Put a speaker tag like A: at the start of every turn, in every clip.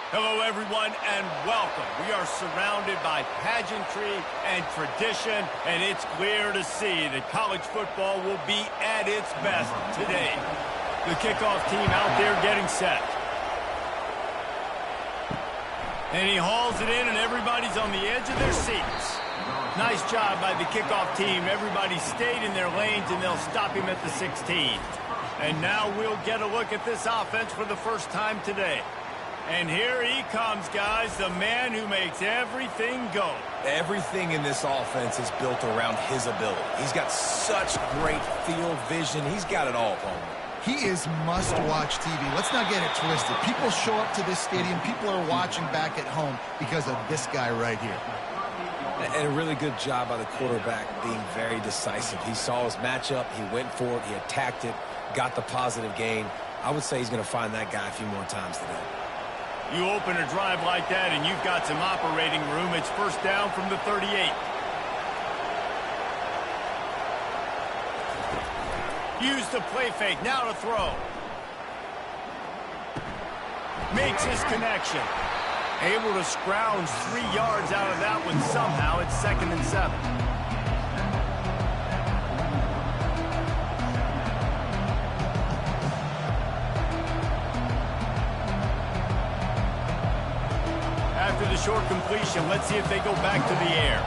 A: Hello, everyone, and welcome. We are surrounded by pageantry and tradition, and it's clear to see that college football will be at its best today. The kickoff team out there getting set. And he hauls it in, and everybody's on the edge of their seats. Nice job by the kickoff team. Everybody stayed in their lanes, and they'll stop him at the 16. And now we'll get a look at this offense for the first time today. And here he comes, guys, the man who makes everything go.
B: Everything in this offense is built around his ability. He's got such great field vision. He's got it all, Paul.
C: He is must-watch TV. Let's not get it twisted. People show up to this stadium. People are watching back at home because of this guy right here.
B: And a really good job by the quarterback being very decisive. He saw his matchup. He went for it. He attacked it, got the positive gain. I would say he's going to find that guy a few more times today.
A: You open a drive like that, and you've got some operating room. It's first down from the 38. Use the play fake. Now to throw. Makes his connection. Able to scrounge 3 yards out of that one somehow. It's 2nd and 7. After the short completion, let's see if they go back to the air.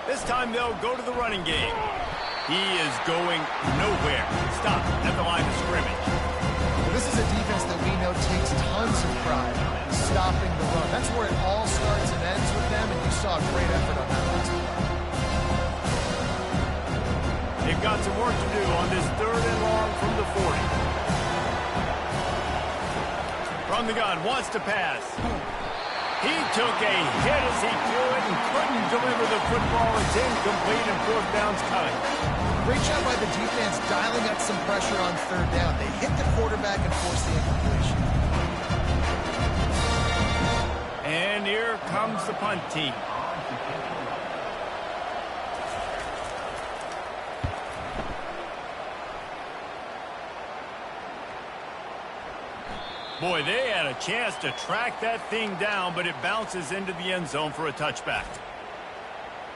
A: This time they'll go to the running game. He is going nowhere. Stop at the line of scrimmage.
C: Well, this is a defense that we know takes tons of pride in stopping the run. That's where it all starts and ends with them, and you saw a great effort on that last play.
A: They've got some work to do on this 3rd and long from the 40. From the gun, wants to pass. He took a hit as he threw it and couldn't deliver the football. It's incomplete and 4th down's coming.
C: Great job by the defense dialing up some pressure on 3rd down. They hit the quarterback and forced the incompletion.
A: And here comes the punt team. Boy, they had a chance to track that thing down, but it bounces into the end zone for a touchback.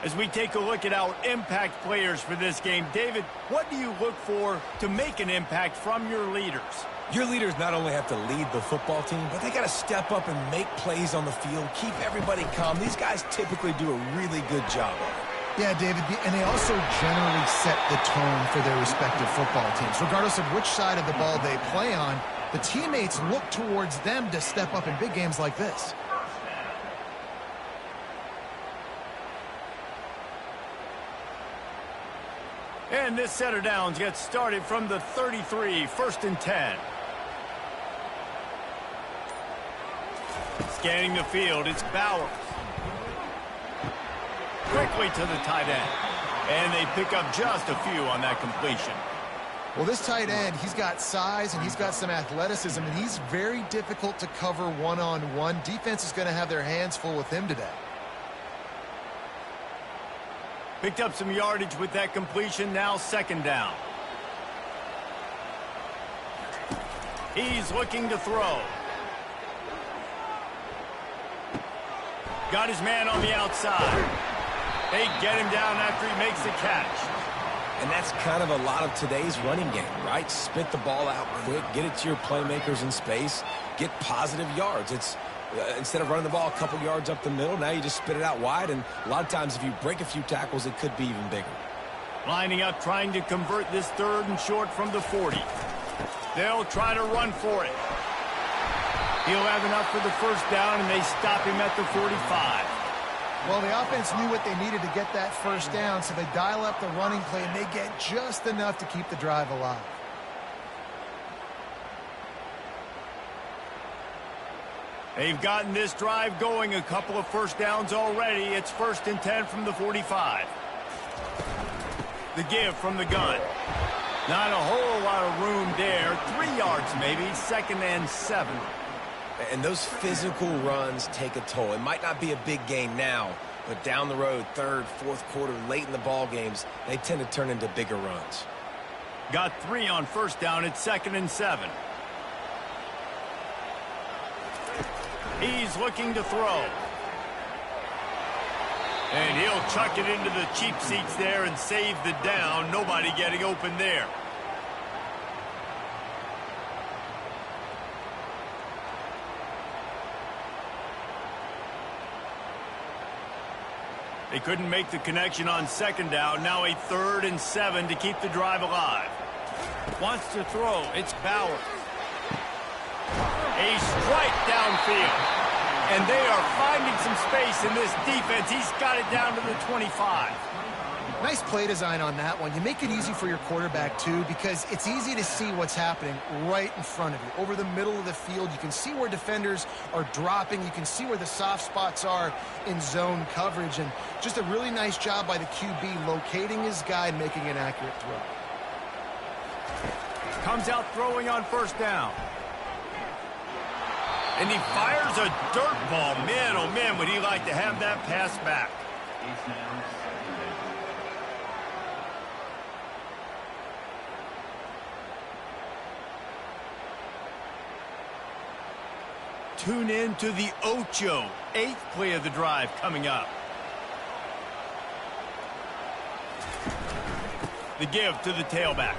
A: As we take a look at our impact players for this game, David, what do you look for to make an impact from your leaders?
B: Your leaders not only have to lead the football team, but they got to step up and make plays on the field, keep everybody calm. These guys typically do a really good job of it.
C: Yeah, David, and they also generally set the tone for their respective football teams. Regardless of which side of the ball they play on, the teammates look towards them to step up in big games like this.
A: And this set of downs gets started from the 33, 1st and 10. Scanning the field, it's Bowers. Quickly to the tight end. And they pick up just a few on that completion.
C: Well, this tight end, he's got size and he's got some athleticism, and he's very difficult to cover one-on-one. Defense is going to have their hands full with him today.
A: Picked up some yardage with that completion, now 2nd down. He's looking to throw. Got his man on the outside. They get him down after he makes the catch.
B: And that's kind of a lot of today's running game, right? Spit the ball out quick, get it to your playmakers in space, get positive yards. It's instead of running the ball a couple yards up the middle, now you just spit it out wide, and a lot of times if you break a few tackles, it could be even bigger.
A: Lining up, trying to convert this 3rd and short from the 40. They'll try to run for it. He'll have enough for the 1st down, and they stop him at the 45.
C: Well, the offense knew what they needed to get that 1st down, so they dial up the running play, and they get just enough to keep the drive alive.
A: They've gotten this drive going, a couple of 1st downs already. It's 1st and 10 from the 45. The give from the gun. Not a whole lot of room there. 3 yards maybe, 2nd and 7.
B: And those physical runs take a toll. It might not be a big gain now, but down the road, 3rd, 4th quarter, late in the ball games, they tend to turn into bigger runs.
A: Got 3 on 1st down at 2nd and 7. He's looking to throw. And he'll chuck it into the cheap seats there and save the down. Nobody getting open there. They couldn't make the connection on second down. Now a 3rd and 7 to keep the drive alive. Wants to throw. It's Bauer. A strike downfield. And they are finding some space in this defense. He's got it down to the 25.
C: Nice play design on that one. You make it easy for your quarterback, too, because it's easy to see what's happening right in front of you. Over the middle of the field, you can see where defenders are dropping. You can see where the soft spots are in zone coverage. And just a really nice job by the QB locating his guy and making an accurate throw.
A: Comes out throwing on first down. And he fires a dirt ball. Man, oh man, would he like to have that pass back. Tune in to the Ocho. 8th play of the drive coming up. The give to the tailback.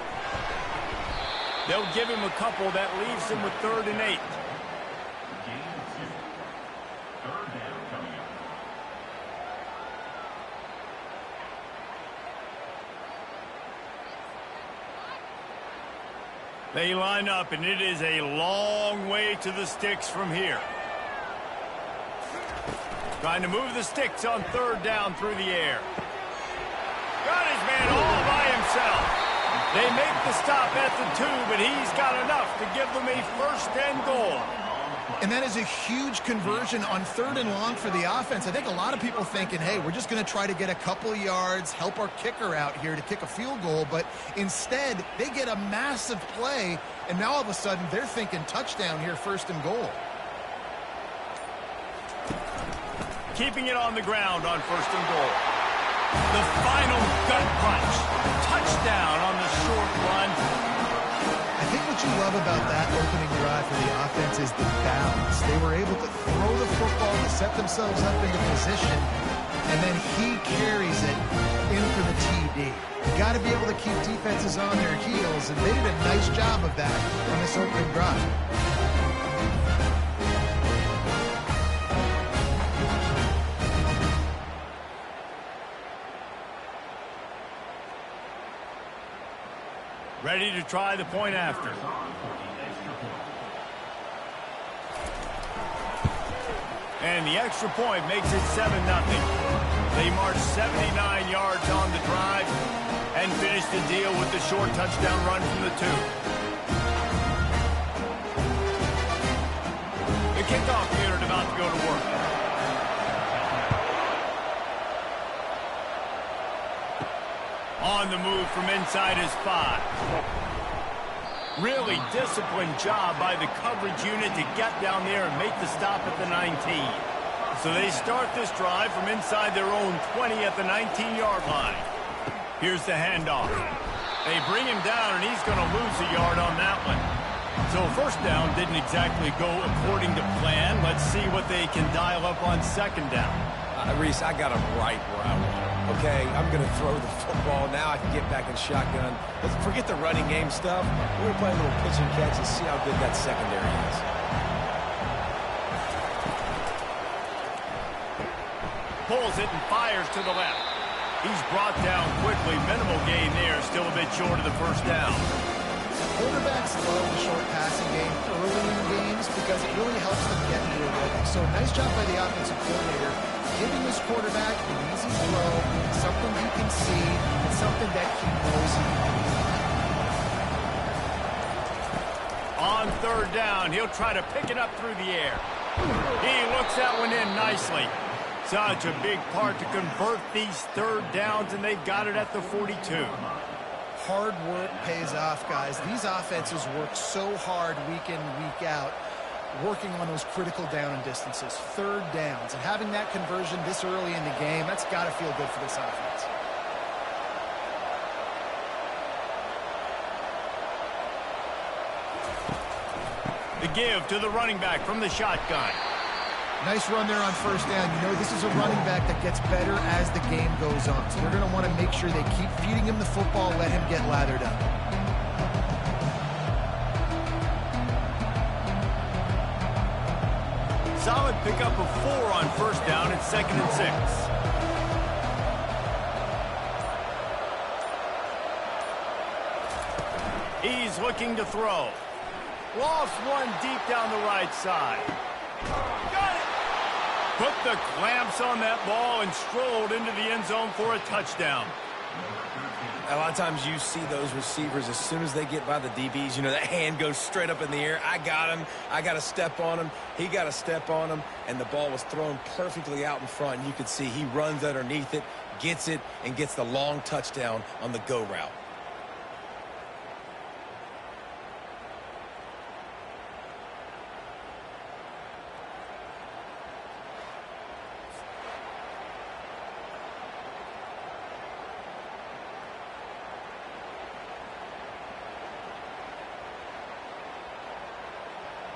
A: They'll give him a couple. That leaves him with 3rd and 8. They line up, and it is a long way to the sticks from here. Trying to move the sticks on 3rd down through the air. Got his man all by himself. They make the stop at the 2, but he's got enough to give them a 1st and goal.
C: And that is a huge conversion on 3rd and long for the offense. I think a lot of people thinking, hey, we're just going to try to get a couple yards, help our kicker out here to kick a field goal. But instead, they get a massive play, and now all of a sudden they're thinking touchdown here, 1st and goal.
A: Keeping it on the ground on 1st and goal. The final gut punch. Touchdown on the short run.
C: I think what you love about that opening drive for the offense is the balance. They were able to throw the football to set themselves up into position, and then he carries it in for the TD. You got to be able to keep defenses on their heels, and they did a nice job of that on this opening drive.
A: Ready to try the point after. And the extra point makes it 7-0. They march 79 yards on the drive and finish the deal with the short touchdown run from the 2. The kickoff unit about to go to work. On the move from inside his 5. Really disciplined job by the coverage unit to get down there and make the stop at the 19. So they start this drive from inside their own 20 at the 19-yard line. Here's the handoff. They bring him down, and he's going to lose a yard on that one. So 1st down didn't exactly go according to plan. Let's see what they can dial up on 2nd down.
B: Reese, I got him right where I want him. Okay, I'm going to throw the football. Now I can get back in shotgun. Let's forget the running game stuff. We're going to play a little pitch and catch and see how good that secondary is.
A: Pulls it and fires to the left. He's brought down quickly. Minimal gain there. Still a bit short of the 1st down.
C: Quarterbacks love the short passing game early in games because it really helps them get into a rhythm. So nice job by the offensive coordinator, giving his quarterback an easy throw, something he can see, and something that he knows he can do.
A: On 3rd down, he'll try to pick it up through the air. He looks that one in nicely. Such a big part to convert these 3rd downs, and they've got it at the 42.
C: Hard work pays off, guys. These offenses work so hard week in, week out, working on those critical down and distances, 3rd downs. And having that conversion this early in the game, that's got to feel good for this offense.
A: The give to the running back from the shotgun.
C: Nice run there on first down. You know this is a running back that gets better as the game goes on. So they're going to want to make sure they keep feeding him the football, let him get lathered up.
A: Solid pickup of 4 on first down at 2nd and 6. He's looking to throw. Lost one deep down the right side. Got it! Put the clamps on that ball and strolled into the end zone for a touchdown.
B: A lot of times you see those receivers, as soon as they get by the DBs, you know, that hand goes straight up in the air. I got him. I got to step on him. He got to step on him. And the ball was thrown perfectly out in front. And you could see he runs underneath it, gets it, and gets the long touchdown on the go route.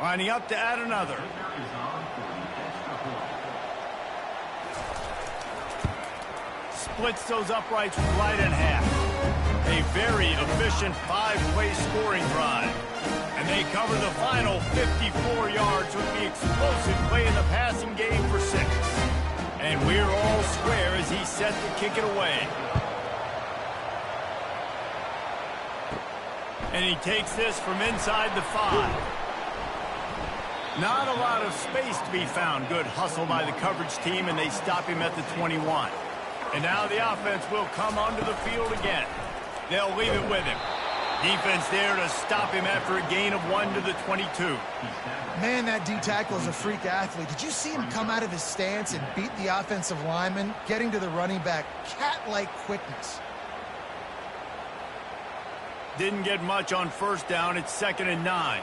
A: Lining up to add another. Splits those uprights right in half. A very efficient 5-play scoring drive. And they cover the final 54 yards with the explosive play in the passing game for 6. And we're all square as he's set to kick it away. And he takes this from inside the 5. Not a lot of space to be found. Good hustle by the coverage team, and they stop him at the 21. And now the offense will come onto the field again. They'll leave it with him. Defense there to stop him after a gain of 1 to the 22.
C: Man, that D-tackle is a freak athlete. Did you see him come out of his stance and beat the offensive lineman, getting to the running back? Cat-like quickness.
A: Didn't get much on first down. It's 2nd and 9.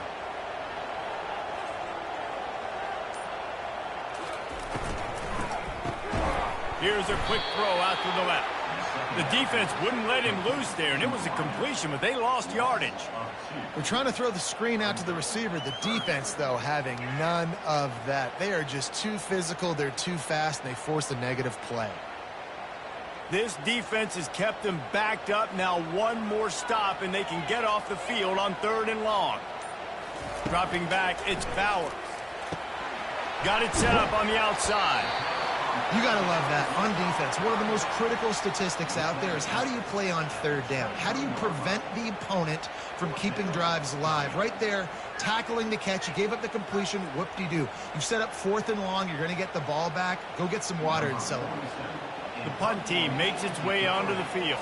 A: Here's a quick throw out to the left. The defense wouldn't let him loose there, and it was a completion, but they lost yardage.
C: We're trying to throw the screen out to the receiver. The defense, though, having none of that. They are just too physical, they're too fast, and they force a negative play.
A: This defense has kept them backed up. Now one more stop, and they can get off the field on 3rd and long. Dropping back, it's Bowers. Got it set up on the outside.
C: You got to love that on defense. One of the most critical statistics out there is how do you play on 3rd down? How do you prevent the opponent from keeping drives alive? Right there, tackling the catch. You gave up the completion. Whoop-de-doo. You set up 4th and long. You're going to get the ball back. Go get some water and celebrate.
A: The punt team makes its way onto the field.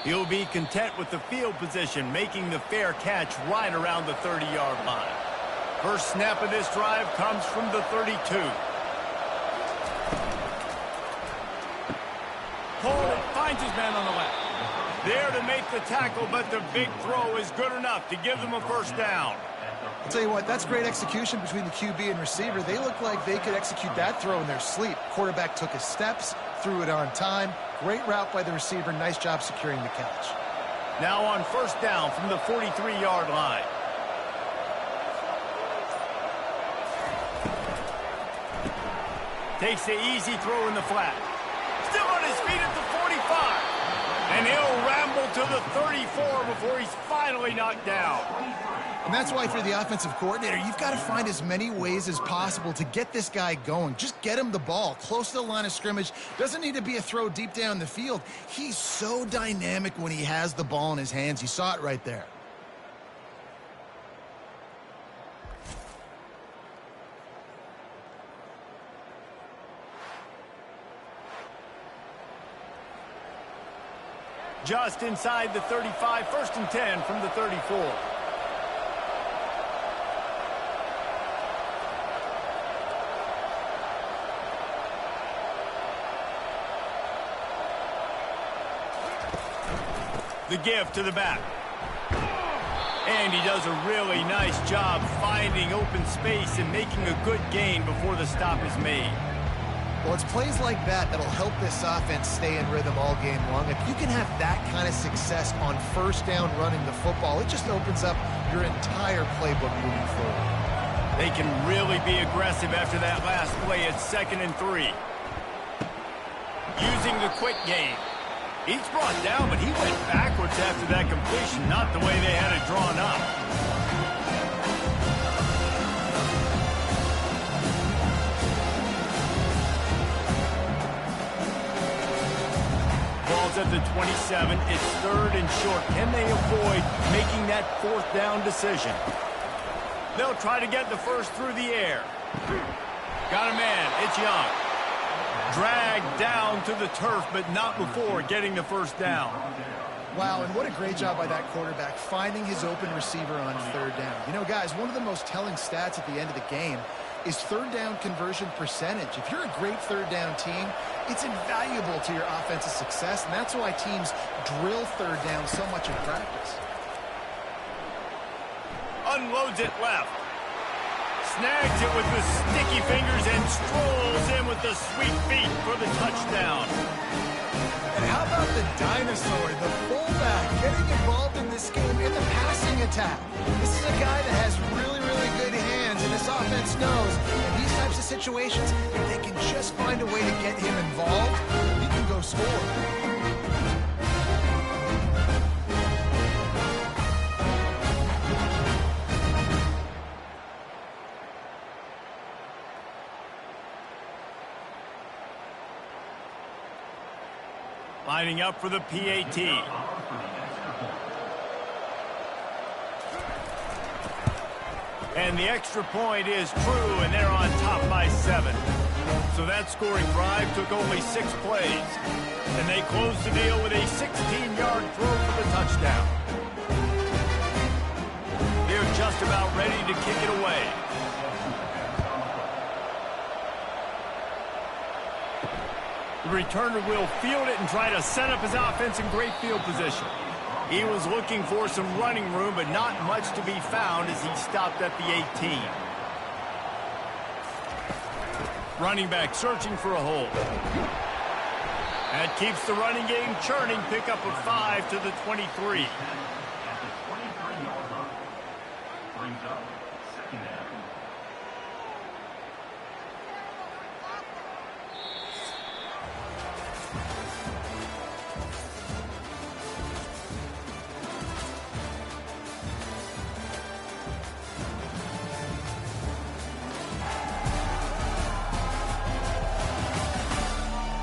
A: He'll be content with the field position, making the fair catch right around the 30-yard line. First snap of this drive comes from the 32. Cole finds his man on the left. There to make the tackle, but the big throw is good enough to give them a first down.
C: I'll tell you what, that's great execution between the QB and receiver. They look like they could execute that throw in their sleep. Quarterback took his steps, threw it on time. Great route by the receiver. Nice job securing the catch.
A: Now on first down from the 43-yard line. Takes the easy throw in the flat. Still on his feet at the 45. And he'll ramble to the 34 before he's finally knocked down.
C: And that's why for the offensive coordinator, you've got to find as many ways as possible to get this guy going. Just get him the ball close to the line of scrimmage. Doesn't need to be a throw deep down the field. He's so dynamic when he has the ball in his hands. You saw it right there.
A: Just inside the 35, 1st and 10 from the 34. The give to the back. And he does a really nice job finding open space and making a good gain before the stop is made.
C: Well, it's plays like that that'll help this offense stay in rhythm all game long. If you can have that kind of success on first down running the football, it just opens up your entire playbook moving forward.
A: They can really be aggressive after that last play. It's 2nd and 3. Using the quick game. He's brought down, but he went backwards after that completion, not the way they had it drawn up. Ball's at the 27. It's 3rd and short. Can they avoid making that 4th down decision? They'll try to get the first through the air. Got a man. It's Young. Dragged down to the turf, but not before getting the first down.
C: Wow, and what a great job by that quarterback, finding his open receiver on 3rd down. You know, guys, one of the most telling stats at the end of the game is 3rd down conversion percentage. If you're a great 3rd down team, it's invaluable to your offensive success, and that's why teams drill 3rd down so much in practice.
A: Unloads it left. Snags it with the sticky fingers and strolls in with the sweet feet for the touchdown.
C: And how about the dinosaur, the fullback, getting involved in this game in the passing attack? This is a guy that has really, really good hands, and this offense knows in these types of situations, if they can just find a way to get him involved, he can go score.
A: Lining up for the PAT. And the extra point is true, and they're on top by 7. So that scoring drive took only 6 plays. And they closed the deal with a 16-yard throw for the touchdown. They're just about ready to kick it away. The returner will field it and try to set up his offense in great field position. He was looking for some running room, but not much to be found as he stopped at the 18. Running back searching for a hole. That keeps the running game churning. Pickup of 5 to the 23.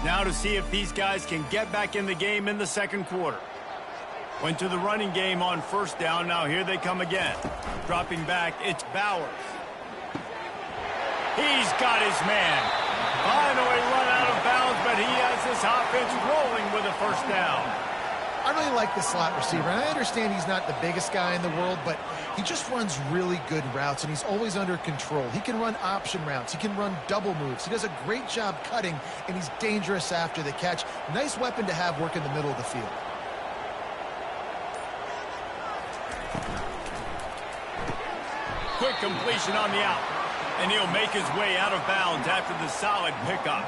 A: Now to see if these guys can get back in the game in the 2nd quarter. Went to the running game on 1st down. Now here they come again. Dropping back, it's Bowers. He's got his man. Finally run out of bounds, but he has this offense rolling with a 1st down.
C: I really like the slot receiver, and I understand he's not the biggest guy in the world, but he just runs really good routes, and he's always under control. He can run option routes. He can run double moves. He does a great job cutting, and he's dangerous after the catch. Nice weapon to have work in the middle of the field.
A: Quick completion on the out, and he'll make his way out of bounds after the solid pickup.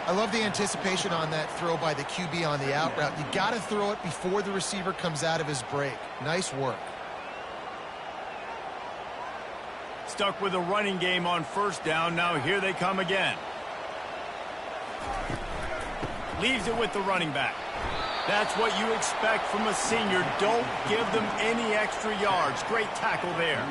C: I love the anticipation on that throw by the QB on the out route. You got to throw it before the receiver comes out of his break. Nice work.
A: Stuck with a running game on 1st down. Now here they come again. Leaves it with the running back. That's what you expect from a senior. Don't give them any extra yards. Great tackle there.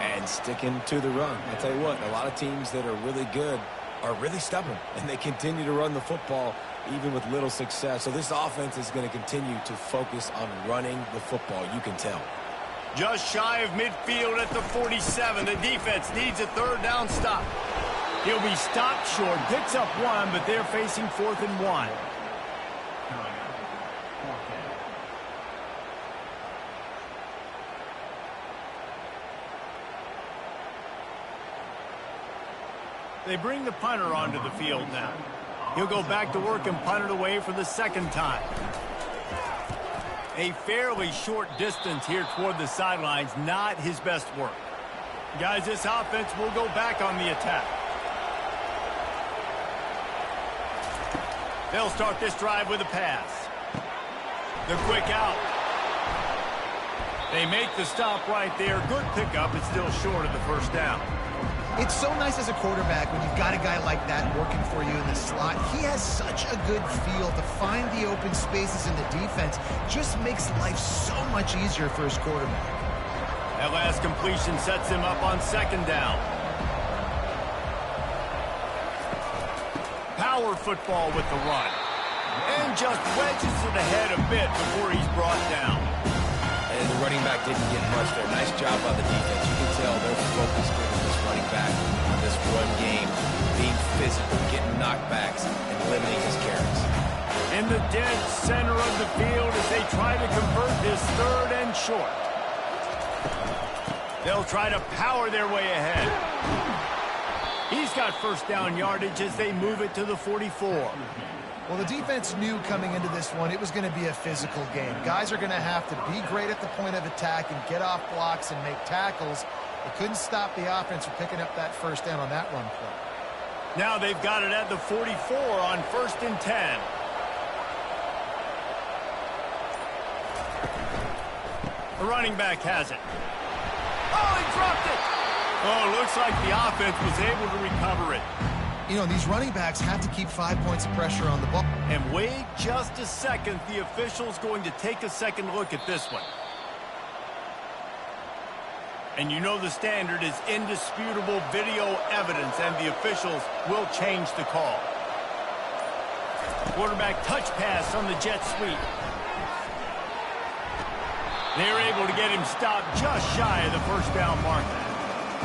B: And sticking to the run. I'll tell you what, a lot of teams that are really good are really stubborn, and they continue to run the football even with little success. So this offense is going to continue to focus on running the football. You can tell.
A: Just shy of midfield at the 47. The defense needs a 3rd down stop. He'll be stopped short. Picks up 1, but they're facing 4th and 1. They bring the punter onto the field now. He'll go back to work and punt it away for the 2nd time. A fairly short distance here toward the sidelines, not his best work. Guys, this offense will go back on the attack. They'll start this drive with a pass. The quick out. They make the stop right there. Good pickup. It's still short of the first down.
C: It's so nice as a quarterback when you've got a guy like that working for you in the slot. He has such a good feel to find the open spaces in the defense. Just makes life so much easier for his quarterback.
A: That last completion sets him up on second down. Power football with the run. And just wedges it ahead a bit before he's brought down.
B: And the running back didn't get much there. Nice job by the defense. You can tell they're focused on this running back on this run game, being physical, getting knockbacks, and limiting his carries.
A: In the dead center of the field as they try to convert this third and short. They'll try to power their way ahead. He's got first down yardage as they move it to the 44.
C: Well, the defense knew coming into this one it was going to be a physical game. Guys are going to have to be great at the point of attack and get off blocks and make tackles. They couldn't stop the offense from picking up that first down on that run play.
A: Now they've got it at the 44 on 1st and 10. The running back has it. Oh, he dropped it! Oh, it looks like the offense was able to recover it.
C: You know, these running backs have to keep 5 points of pressure on the ball.
A: And wait just a second. The official's going to take a second look at this one. And you know the standard is indisputable video evidence, and the officials will change the call. Quarterback touch pass on the jet sweep. They're able to get him stopped just shy of the first down marker.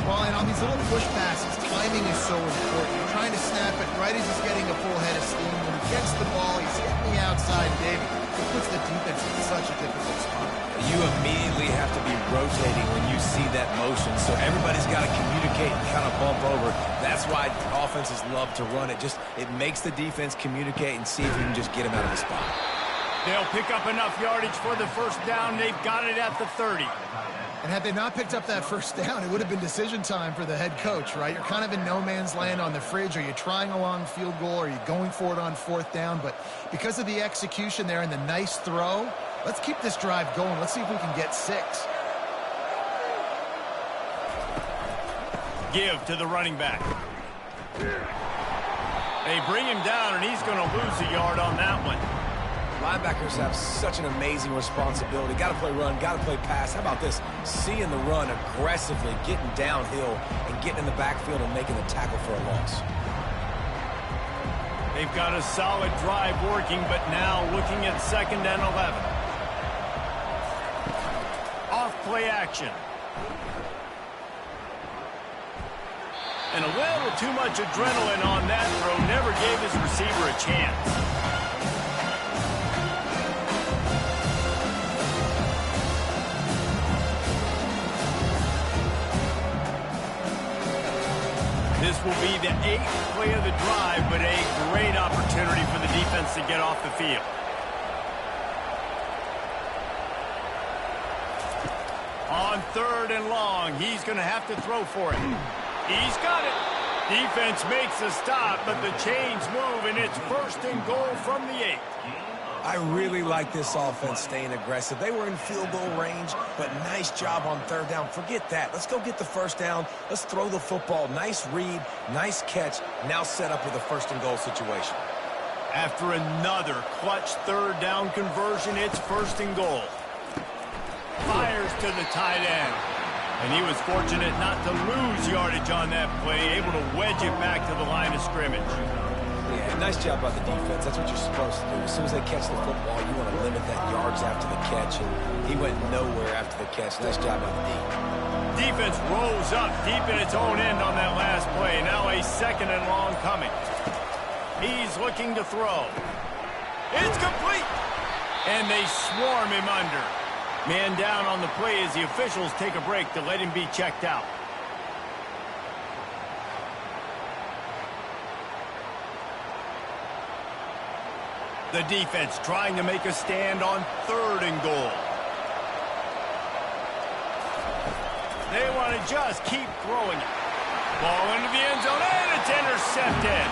C: Well, and on these little push passes, timing is so important. You're trying to snap it right as he's getting a full head of steam. When he gets the ball, he's hitting the outside, David. It puts the defense in such a difficult spot.
B: You immediately have to be rotating when you see that motion, so everybody's got to communicate and kind of bump over. That's why offenses love to run it. It makes the defense communicate and see if you can just get him out of the spot.
A: They'll pick up enough yardage for the first down. They've got it at the 30.
C: And had they not picked up that first down, it would have been decision time for the head coach, right? You're kind of in no man's land on the fridge. Are you trying a long field goal? Are you going for it on 4th down? But because of the execution there and the nice throw, let's keep this drive going. Let's see if we can get 6.
A: Give to the running back. They bring him down, and he's going to lose a yard on that one.
B: Linebackers have such an amazing responsibility. Got to play run, got to play pass. How about this? Seeing the run aggressively, getting downhill, and getting in the backfield and making the tackle for a loss.
A: They've got a solid drive working, but now looking at 2nd and 11. Off play action. And a little too much adrenaline on that throw. Never gave his receiver a chance. This will be the 8th play of the drive, but a great opportunity for the defense to get off the field. On 3rd and long, he's going to have to throw for it. He's got it. Defense makes a stop, but the chains move, and it's 1st and goal from the 8.
B: I really like this offense staying aggressive. They were in field goal range, but nice job on 3rd down. Forget that. Let's go get the first down. Let's throw the football. Nice read, nice catch. Now set up with a 1st and goal situation.
A: After another clutch 3rd down conversion, it's 1st and goal. Fires to the tight end. And he was fortunate not to lose yardage on that play, able to wedge it back to the line of scrimmage.
B: Yeah, nice job by the defense. That's what you're supposed to do. As soon as they catch the football, you want to limit that yards after the catch, and he went nowhere after the catch. Nice job by the D.
A: Defense rolls up deep in its own end on that last play. Now a 2nd and long coming. He's looking to throw. It's complete! And they swarm him under. Man down on the play as the officials take a break to let him be checked out. The defense trying to make a stand on 3rd and goal. They want to just keep throwing it. Ball into the end zone, and it's intercepted.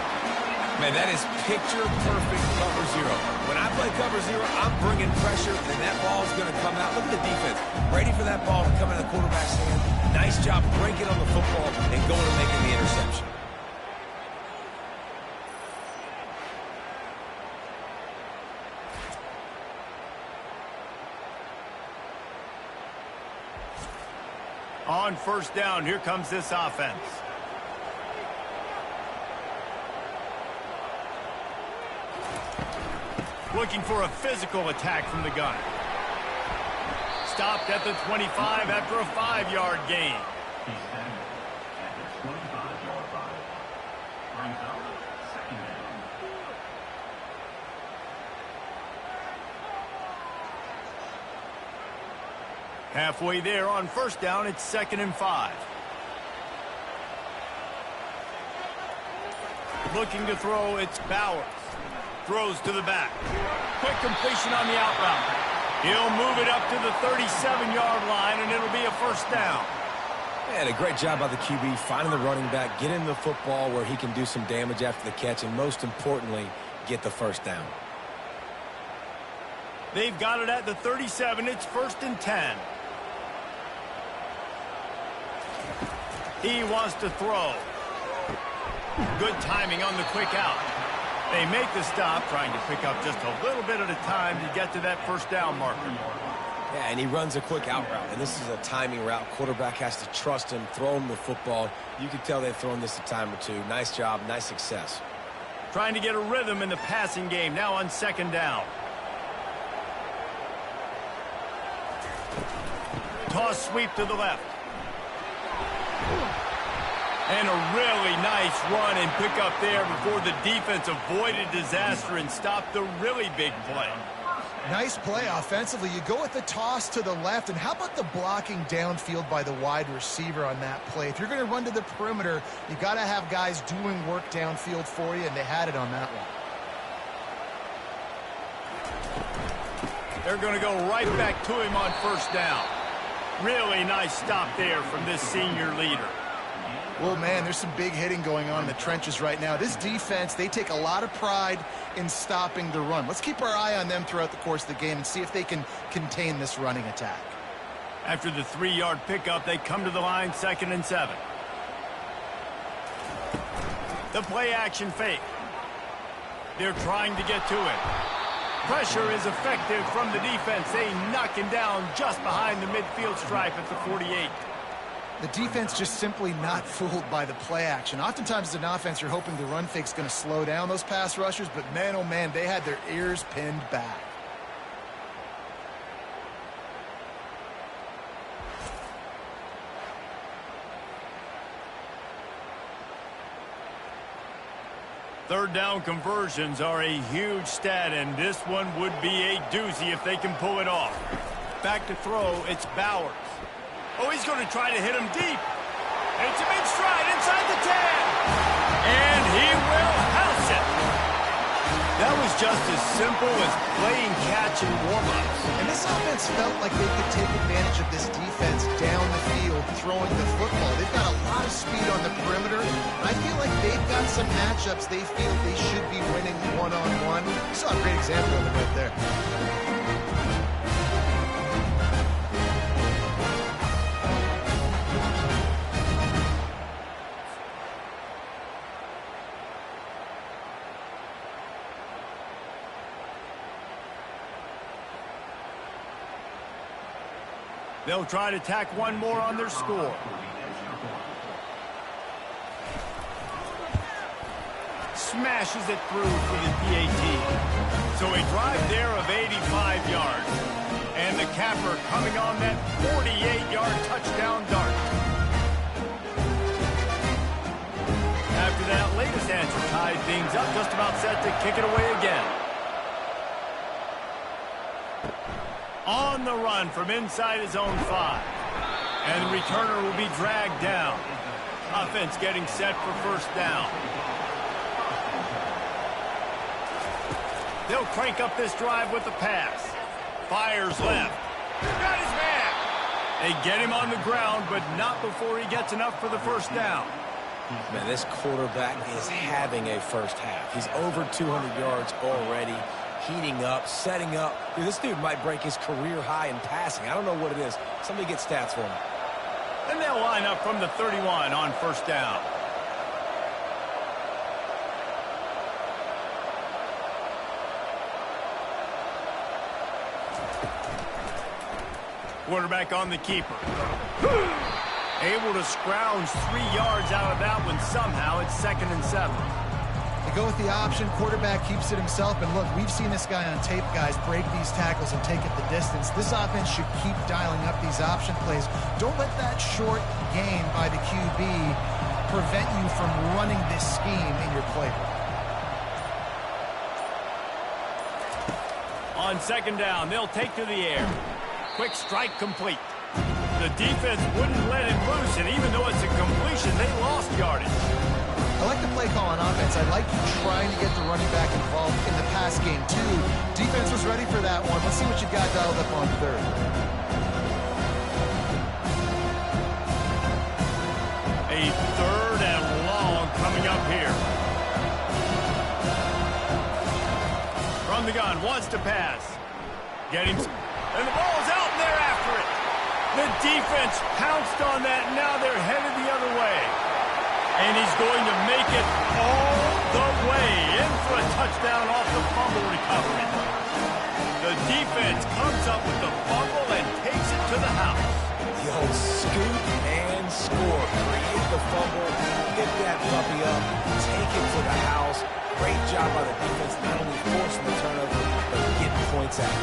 B: Man, that is picture-perfect cover zero. When I play cover zero, I'm bringing pressure, and that ball's going to come out. Look at the defense. Ready for that ball to come in the quarterback's hand. Nice job breaking on the football and going and making the interception.
A: On first down, here comes this offense. Looking for a physical attack from the gun. Stopped at the 25 after a 5-yard gain. Halfway there on first down, it's 2nd and 5. Looking to throw, it's Bowers. Throws to the back. Quick completion on the out route. He'll move it up to the 37-yard line, and it'll be a first down.
B: And a great job by the QB finding the running back, getting the football where he can do some damage after the catch, and most importantly, get the first down.
A: They've got it at the 37. It's 1st and 10. He wants to throw. Good timing on the quick out. They make the stop, trying to pick up just a little bit at a time to get to that first down marker.
B: Yeah, and he runs a quick out route, and this is a timing route. Quarterback has to trust him, throw him the football. You can tell they've thrown this a time or two. Nice job, nice success.
A: Trying to get a rhythm in the passing game, now on 2nd down. Toss sweep to the left. And a really nice run and pick up there before the defense avoided disaster and stopped the really big play.
C: Nice play offensively. You go with the toss to the left, and how about the blocking downfield by the wide receiver on that play? If you're going to run to the perimeter, you got to have guys doing work downfield for you, and they had it on that one.
A: They're going to go right back to him on first down. Really nice stop there from this senior leader.
C: Well, man, there's some big hitting going on in the trenches right now. This defense, they take a lot of pride in stopping the run. Let's keep our eye on them throughout the course of the game and see if they can contain this running attack.
A: After the 3-yard pickup, they come to the line, 2nd and 7. The play action fake. They're trying to get to it. Pressure is effective from the defense. They knock him down just behind the midfield stripe at the 48.
C: The defense just simply not fooled by the play action. Oftentimes as an offense, you're hoping the run fake's going to slow down those pass rushers, but man, oh man, they had their ears pinned back.
A: Third down conversions are a huge stat, and this one would be a doozy if they can pull it off. Back to throw, it's Bowers. Oh, he's going to try to hit him deep. It's a big stride inside the 10. And he will house it. That was just as simple as playing catch and warm-ups.
C: And this offense felt like they could take advantage of this defense down the field, throwing the football. They've got a lot of speed on the perimeter. I feel like they've got some matchups they feel they should be winning one-on-one. You saw a great example of it right there.
A: They'll try to tack one more on their score. Smashes it through for the PAT. So a drive there of 85 yards. And the capper coming on that 48-yard touchdown dart. After that latest answer tied things up, just about set to kick it away again. On the run from inside his own 5. And the returner will be dragged down. Offense getting set for first down. They'll crank up this drive with the pass. Fires left. Got his man. They get him on the ground, but not before he gets enough for the first down.
B: Man, this quarterback is having a first half. He's over 200 yards already, heating up, setting up. Dude, this dude might break his career high in passing. I don't know what it is. Somebody get stats for him.
A: And they'll line up from the 31 on first down. Quarterback on the keeper. Able to scrounge 3 yards out of that one somehow. It's 2nd and 7.
C: They go with the option. Quarterback keeps it himself. And look, we've seen this guy on tape, guys, break these tackles and take it the distance. This offense should keep dialing up these option plays. Don't let that short gain by the QB prevent you from running this scheme in your playbook.
A: On 2nd down, they'll take to the air. Quick strike complete. The defense wouldn't let him loose, and even though it's a completion, they lost yardage.
C: I like the play call on offense. I like trying to get the running back involved in the pass game, too. Defense was ready for that one. Let's see what you got dialed up on 3rd.
A: A 3rd and long coming up here. From the gun, wants to pass. Get him, and the ball's out, and they're after it. The defense pounced on that, and now they're headed the other way. And he's going to make it all the way in for a touchdown off the fumble recovery. The defense comes up with the fumble and takes it to the house.
B: The old scoop and score. Create the fumble, get that puppy up, take it to the house. Great job by the defense, not only forcing the turnover, but getting points out.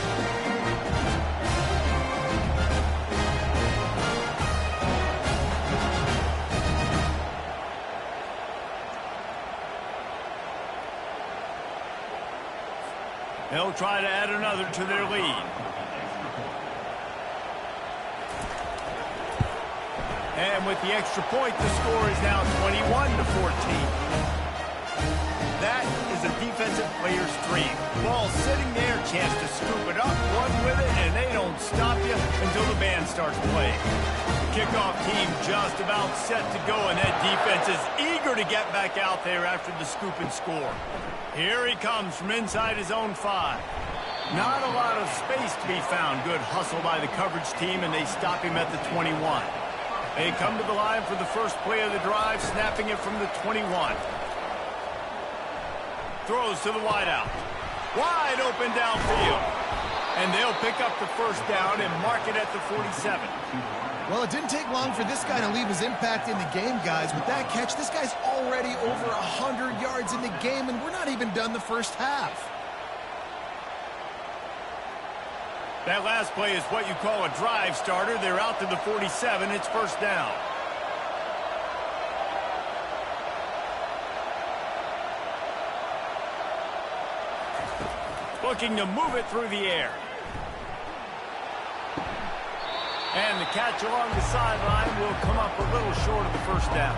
A: They'll try to add another to their lead. And with the extra point, the score is now 21-14. That is a defensive player's dream. Ball sitting there, chance to scoop it up, run with it, and they don't stop you until the band starts playing. The kickoff team just about set to go, and that defense is eager to get back out there after the scoop and score. Here he comes from inside his own 5. Not a lot of space to be found. Good hustle by the coverage team, and they stop him at the 21. They come to the line for the first play of the drive, snapping it from the 21. Throws to the wideout. Wide open downfield. And they'll pick up the first down and mark it at the 47.
C: Well, it didn't take long for this guy to leave his impact in the game, guys. With that catch, this guy's already over 100 yards in the game, and we're not even done the first half.
A: That last play is what you call a drive starter. They're out to the 47. It's first down. Looking to move it through the air. And the catch along the sideline will come up a little short of the first down.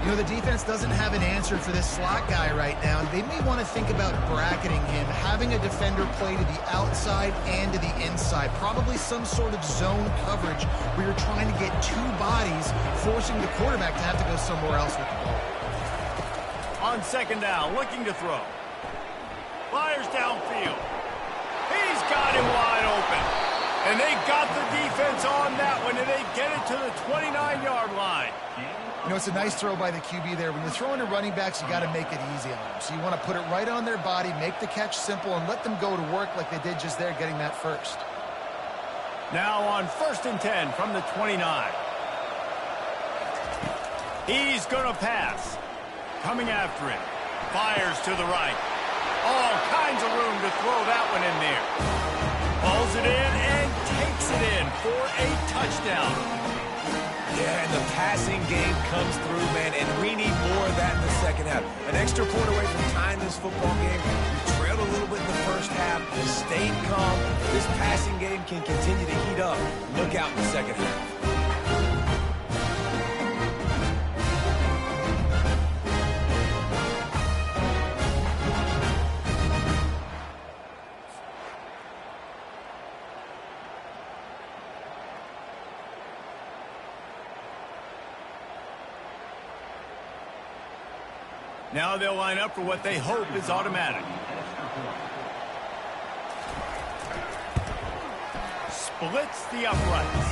C: You know, the defense doesn't have an answer for this slot guy right now. They may want to think about bracketing him, having a defender play to the outside and to the inside. Probably some sort of zone coverage where you're trying to get 2 bodies, forcing the quarterback to have to go somewhere else with the ball.
A: On 2nd down, looking to throw. Fires downfield. He's got him wide open. And they got the defense on that one, and they get it to the 29-yard line.
C: You know, it's a nice throw by the QB there. When you're throwing to running backs, you got to make it easy on them. So you want to put it right on their body, make the catch simple, and let them go to work like they did just there, getting that first.
A: Now on 1st and 10 from the 29. He's going to pass. Coming after him. Fires to the right. All kinds of room to throw that one in there. Pulls it in and takes it in for a touchdown.
B: Yeah, and the passing game comes through, man, and we need more of that in the second half. An extra point away from tying this football game. We trailed a little bit in the first half, stayed calm. This passing game can continue to heat up. Look out in the second half.
A: Now they'll line up for what they hope is automatic. Splits the uprights.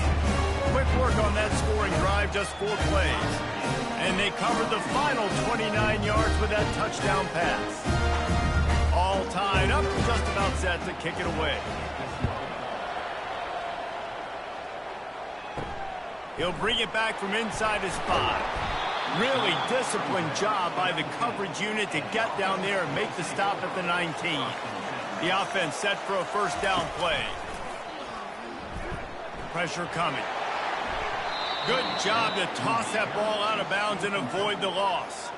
A: Quick work on that scoring drive, just 4 plays. And they covered the final 29 yards with that touchdown pass. All tied up, just about set to kick it away. He'll bring it back from inside his 5. Really disciplined job by the coverage unit to get down there and make the stop at the 19. The offense set for a first down play. Pressure coming. Good job to toss that ball out of bounds and avoid the loss.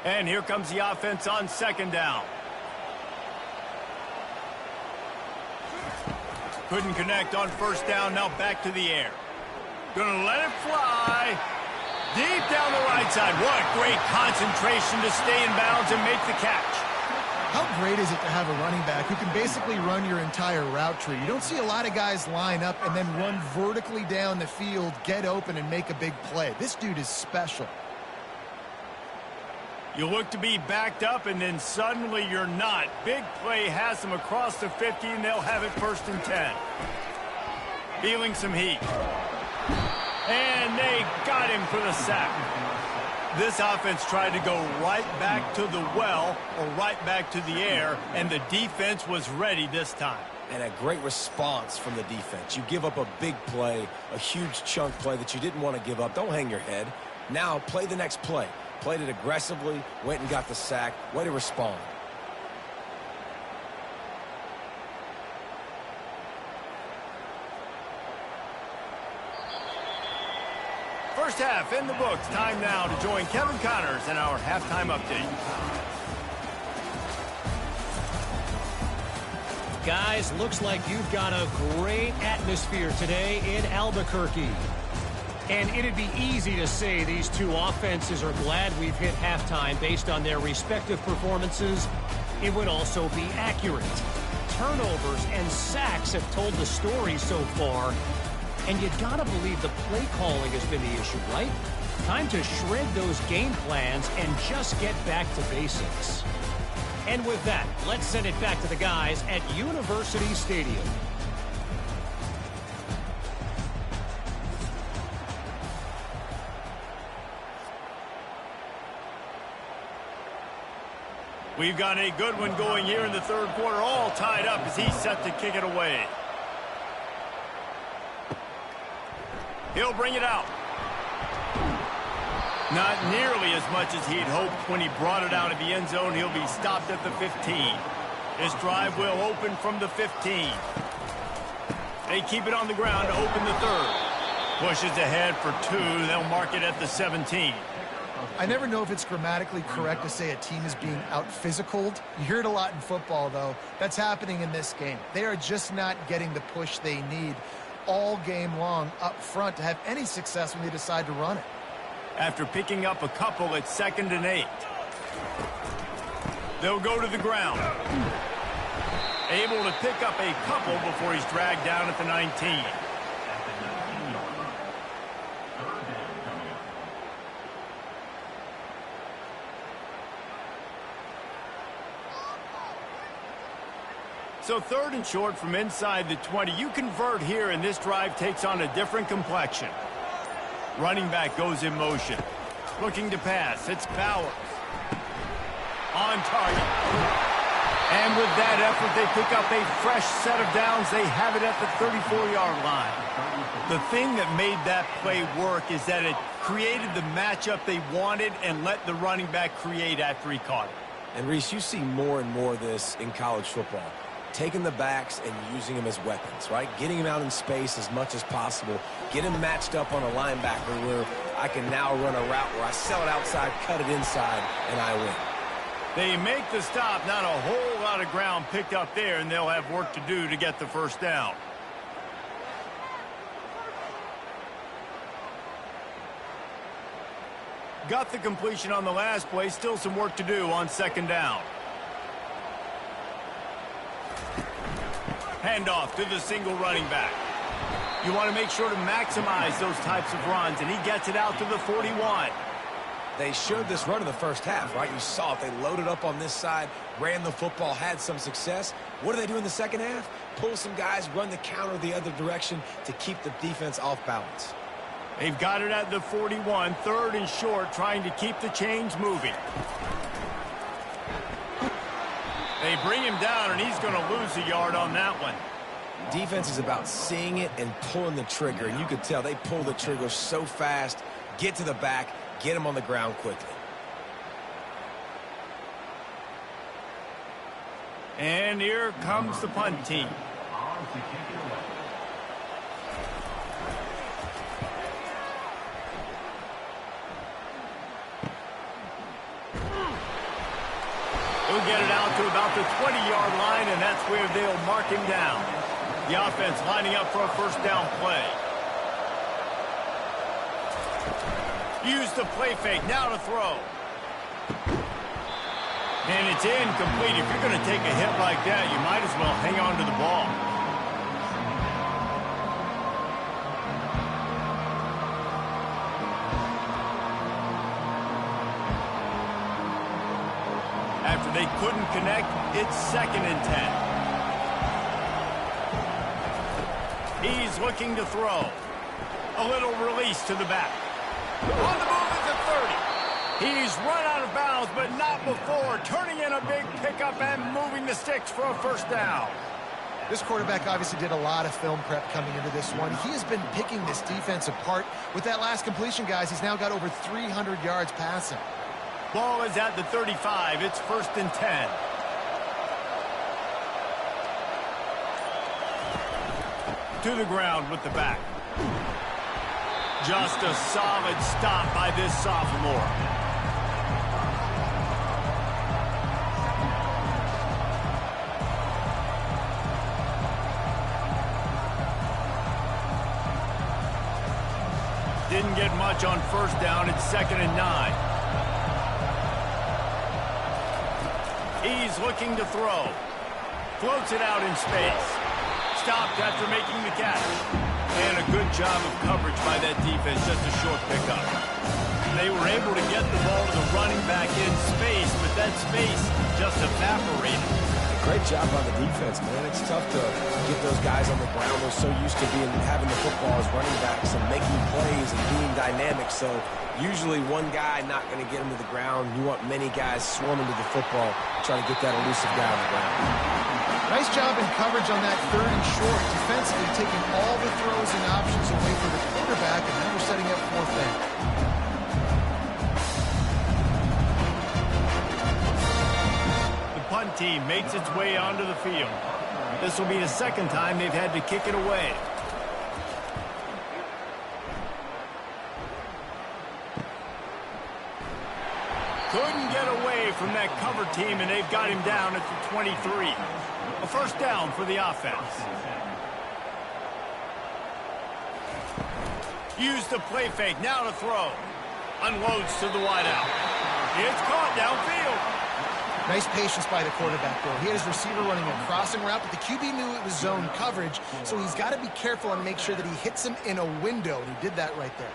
A: And here comes the offense on second down. Couldn't connect on first down, now back to the air. Gonna let it fly. Deep down the right side. What great concentration to stay in bounds and make the catch.
C: How great is it to have a running back who can basically run your entire route tree? You don't see a lot of guys line up and then run vertically down the field, get open, and make a big play. This dude is special.
A: You look to be backed up, and then suddenly you're not. Big play has them across the 50, and they'll have it 1st and 10. Feeling some heat. And they got him for the sack. This offense tried to go right back to the well or right back to the air, and the defense was ready this time.
B: And a great response from the defense. You give up a big play, a huge chunk play that you didn't want to give up. Don't hang your head. Now play the next play. Played it aggressively, went and got the sack. Way to respond.
A: First half in the books. Time now to join Kevin Connors in our halftime update.
D: Guys, looks like you've got a great atmosphere today in Albuquerque. And it'd be easy to say these two offenses are glad we've hit halftime based on their respective performances. It would also be accurate. Turnovers and sacks have told the story so far. And you gotta believe the play calling has been the issue, right? Time to shred those game plans and just get back to basics. And with that, let's send it back to the guys at University Stadium.
A: We've got a good one going here in the third quarter, all tied up as he's set to kick it away. He'll bring it out. Not nearly as much as he'd hoped when he brought it out of the end zone. He'll be stopped at the 15. This drive will open from the 15. They keep it on the ground to open the third. Pushes ahead for 2. They'll mark it at the 17.
C: I never know if it's grammatically correct to say a team is being out-physicaled. You hear it a lot in football, though. That's happening in this game. They are just not getting the push they need all game long up front to have any success when they decide to run it.
A: After picking up a couple, it's 2nd and 8. They'll go to the ground. Able to pick up a couple before he's dragged down at the 19. So 3rd and short from inside the 20. You convert here, and this drive takes on a different complexion. Running back goes in motion. Looking to pass. It's Bowers. On target. And with that effort, they pick up a fresh set of downs. They have it at the 34-yard line. The thing that made that play work is that it created the matchup they wanted and let the running back create after he caught it.
B: And, Reese, you see more and more of this in college football. Taking the backs and using them as weapons, right? Getting them out in space as much as possible. Get him matched up on a linebacker where I can now run a route where I sell it outside, cut it inside, and I win.
A: They make the stop. Not a whole lot of ground picked up there, and they'll have work to do to get the first down. Got the completion on the last play. Still some work to do on 2nd down. Handoff to the single running back. You want to make sure to maximize those types of runs, and he gets it out to the 41.
B: They showed this run in the first half, right? You saw it. They loaded up on this side, ran the football, had some success. What do they do in the second half? Pull some guys, run the counter the other direction to keep the defense off balance.
A: They've got it at the 41, 3rd and short, trying to keep the chains moving. They bring him down, and he's going to lose a yard on that one.
B: Defense is about seeing it and pulling the trigger, and you could tell they pull the trigger so fast, get to the back, get him on the ground quickly.
A: And here comes the punt team. He'll get it out to about the 20-yard line, and that's where they'll mark him down. The offense lining up for a first down play. Use the play fake, now to throw. And it's incomplete. If you're going to take a hit like that, you might as well hang on to the ball. After they couldn't connect, it's 2nd and 10. He's looking to throw. A little release to the back. On the move at the 30. He's run out of bounds, but not before. Turning in a big pickup and moving the sticks for a first down.
C: This quarterback obviously did a lot of film prep coming into this one. He has been picking this defense apart. With that last completion, guys, he's now got over 300 yards passing.
A: Ball is at the 35. It's 1st and 10. To the ground with the back. Just a solid stop by this sophomore. Didn't get much on first down. It's 2nd and 9. He's looking to throw. Floats it out in space. Stopped after making the catch. And a good job of coverage by that defense, just a short pickup. They were able to get the ball to the running back in space, but that space just evaporated.
B: Great job by the defense, man. It's tough to get those guys on the ground. They're so used to having the football as running backs and making plays and being dynamic. So usually one guy not going to get him to the ground. You want many guys swarming to the football, trying to get that elusive guy on the ground.
C: Nice job in coverage on that 3rd and short. Defensively taking all the throws and options away from the quarterback, and now we're setting up 4th down.
A: The punt team makes its way onto the field. This will be the 2nd time they've had to kick it away. Couldn't get away from that cover team, and they've got him down at the 23. A first down for the offense. Use the play fake, now to throw. Unloads to the wideout. It's caught downfield.
C: Nice patience by the quarterback, though. He had his receiver running a crossing route, but the QB knew it was zone coverage, so he's got to be careful and make sure that he hits him in a window, and he did that right there.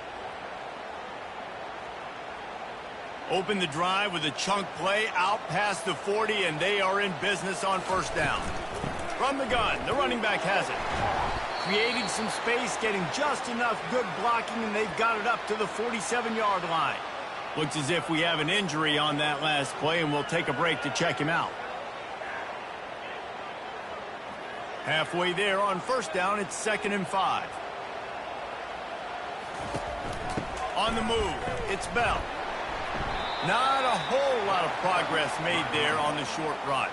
A: Open the drive with a chunk play out past the 40, and they are in business on first down. From the gun, the running back has it. Creating some space, getting just enough good blocking, and they've got it up to the 47-yard line. Looks as if we have an injury on that last play, and we'll take a break to check him out. Halfway there on first down, it's 2nd and 5. On the move, it's Bell. Not a whole lot of progress made there on the short run.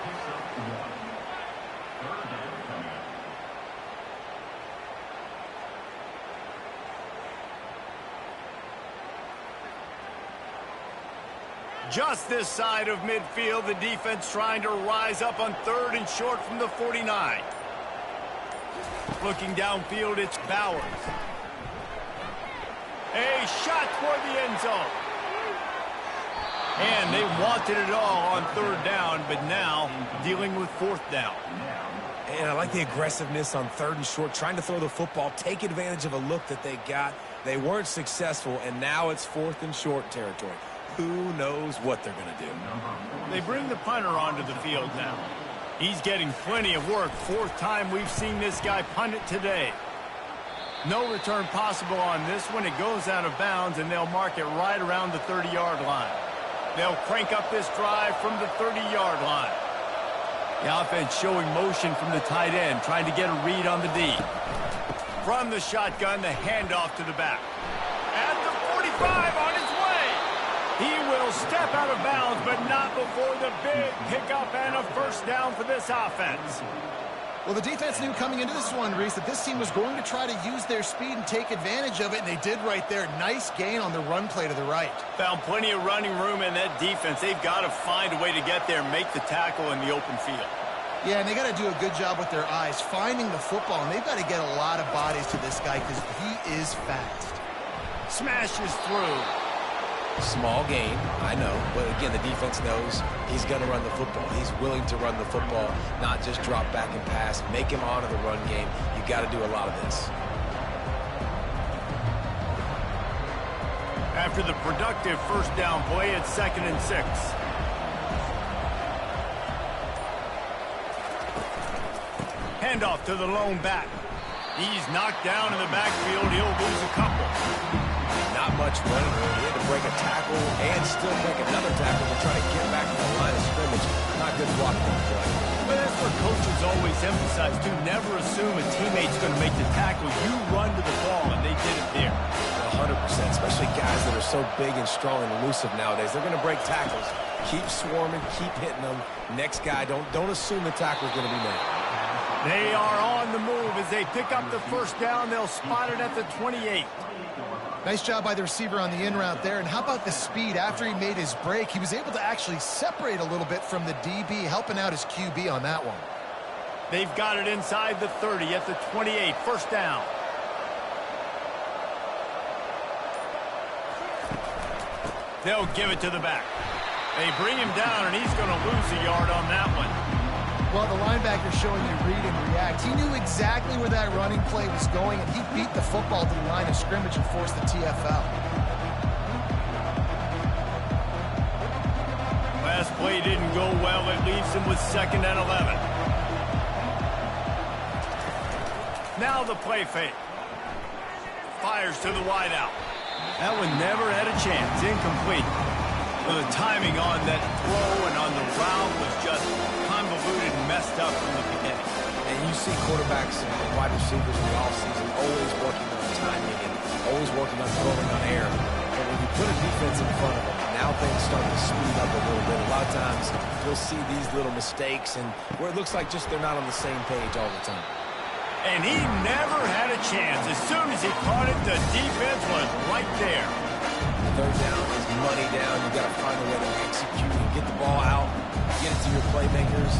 A: Just this side of midfield, the defense trying to rise up on 3rd and short from the 49. Looking downfield, it's Bowers. A shot toward the end zone. And they wanted it all on 3rd down, but now dealing with 4th down.
B: And I like the aggressiveness on 3rd and short, trying to throw the football, take advantage of a look that they got. They weren't successful, and now it's 4th and short territory. Who knows what they're going to do?
A: They bring the punter onto the field now. He's getting plenty of work. 4th time we've seen this guy punt it today. No return possible on this one. It goes out of bounds, and they'll mark it right around the 30-yard line. They'll crank up this drive from the 30-yard line. The offense showing motion from the tight end, trying to get a read on the D. From the shotgun, the handoff to the back. At the 45 on his way. He will step out of bounds, but not before the big pickup and a first down for this offense.
C: Well, the defense knew coming into this one, Reese, that this team was going to try to use their speed and take advantage of it, and they did right there. Nice gain on the run play to the right.
A: Found plenty of running room in that defense. They've got to find a way to get there and make the tackle in the open field.
C: Yeah, and they got to do a good job with their eyes, finding the football, and they've got to get a lot of bodies to this guy because he is fast.
A: Smashes through.
B: Small gain, I know, but again, the defense knows he's going to run the football. He's willing to run the football, not just drop back and pass, make him honor the run game. You got to do a lot of this.
A: After the productive first down play, it's 2nd and 6. Handoff to the lone back. He's knocked down in the backfield. He'll lose a couple.
B: Not much running room. He had to break a tackle and still break another tackle to try to get back to the line of scrimmage. Not good blocking play.
A: But that's what coaches always emphasize, too. Never assume a teammate's going to make the tackle. You run to the ball, and they did it there.
B: 100%, especially guys that are so big and strong and elusive nowadays. They're going to break tackles. Keep swarming, keep hitting them. Next guy, don't assume the tackle's going to be made.
A: They are on the move as they pick up the first down. They'll spot it at the 28.
C: Nice job by the receiver on the in route there. And how about the speed? After he made his break, he was able to actually separate a little bit from the DB, helping out his QB on that one.
A: They've got it inside the 30 at the 28. First down. They'll give it to the back. They bring him down, and he's going to lose a yard on that one.
C: Well, the linebacker showing you read and react. He knew exactly where that running play was going, and he beat the football to the line of scrimmage and forced the TFL.
A: Last play didn't go well. It leaves him with 2nd and 11. Now the play fake. Fires to the wideout. That one never had a chance. Incomplete. Well, the timing on that throw and on the route was just convoluted and messed up from the beginning.
B: And you see quarterbacks and wide receivers in the offseason always working on timing and always working on throwing on air. But when you put a defense in front of them, now things start to speed up a little bit. A lot of times you'll see these little mistakes and where it looks like just they're not on the same page all the time.
A: And he never had a chance. As soon as he caught it, the defense was right there.
B: Third down is money down. You got to find a way to execute and get the ball out, get it to your playmakers.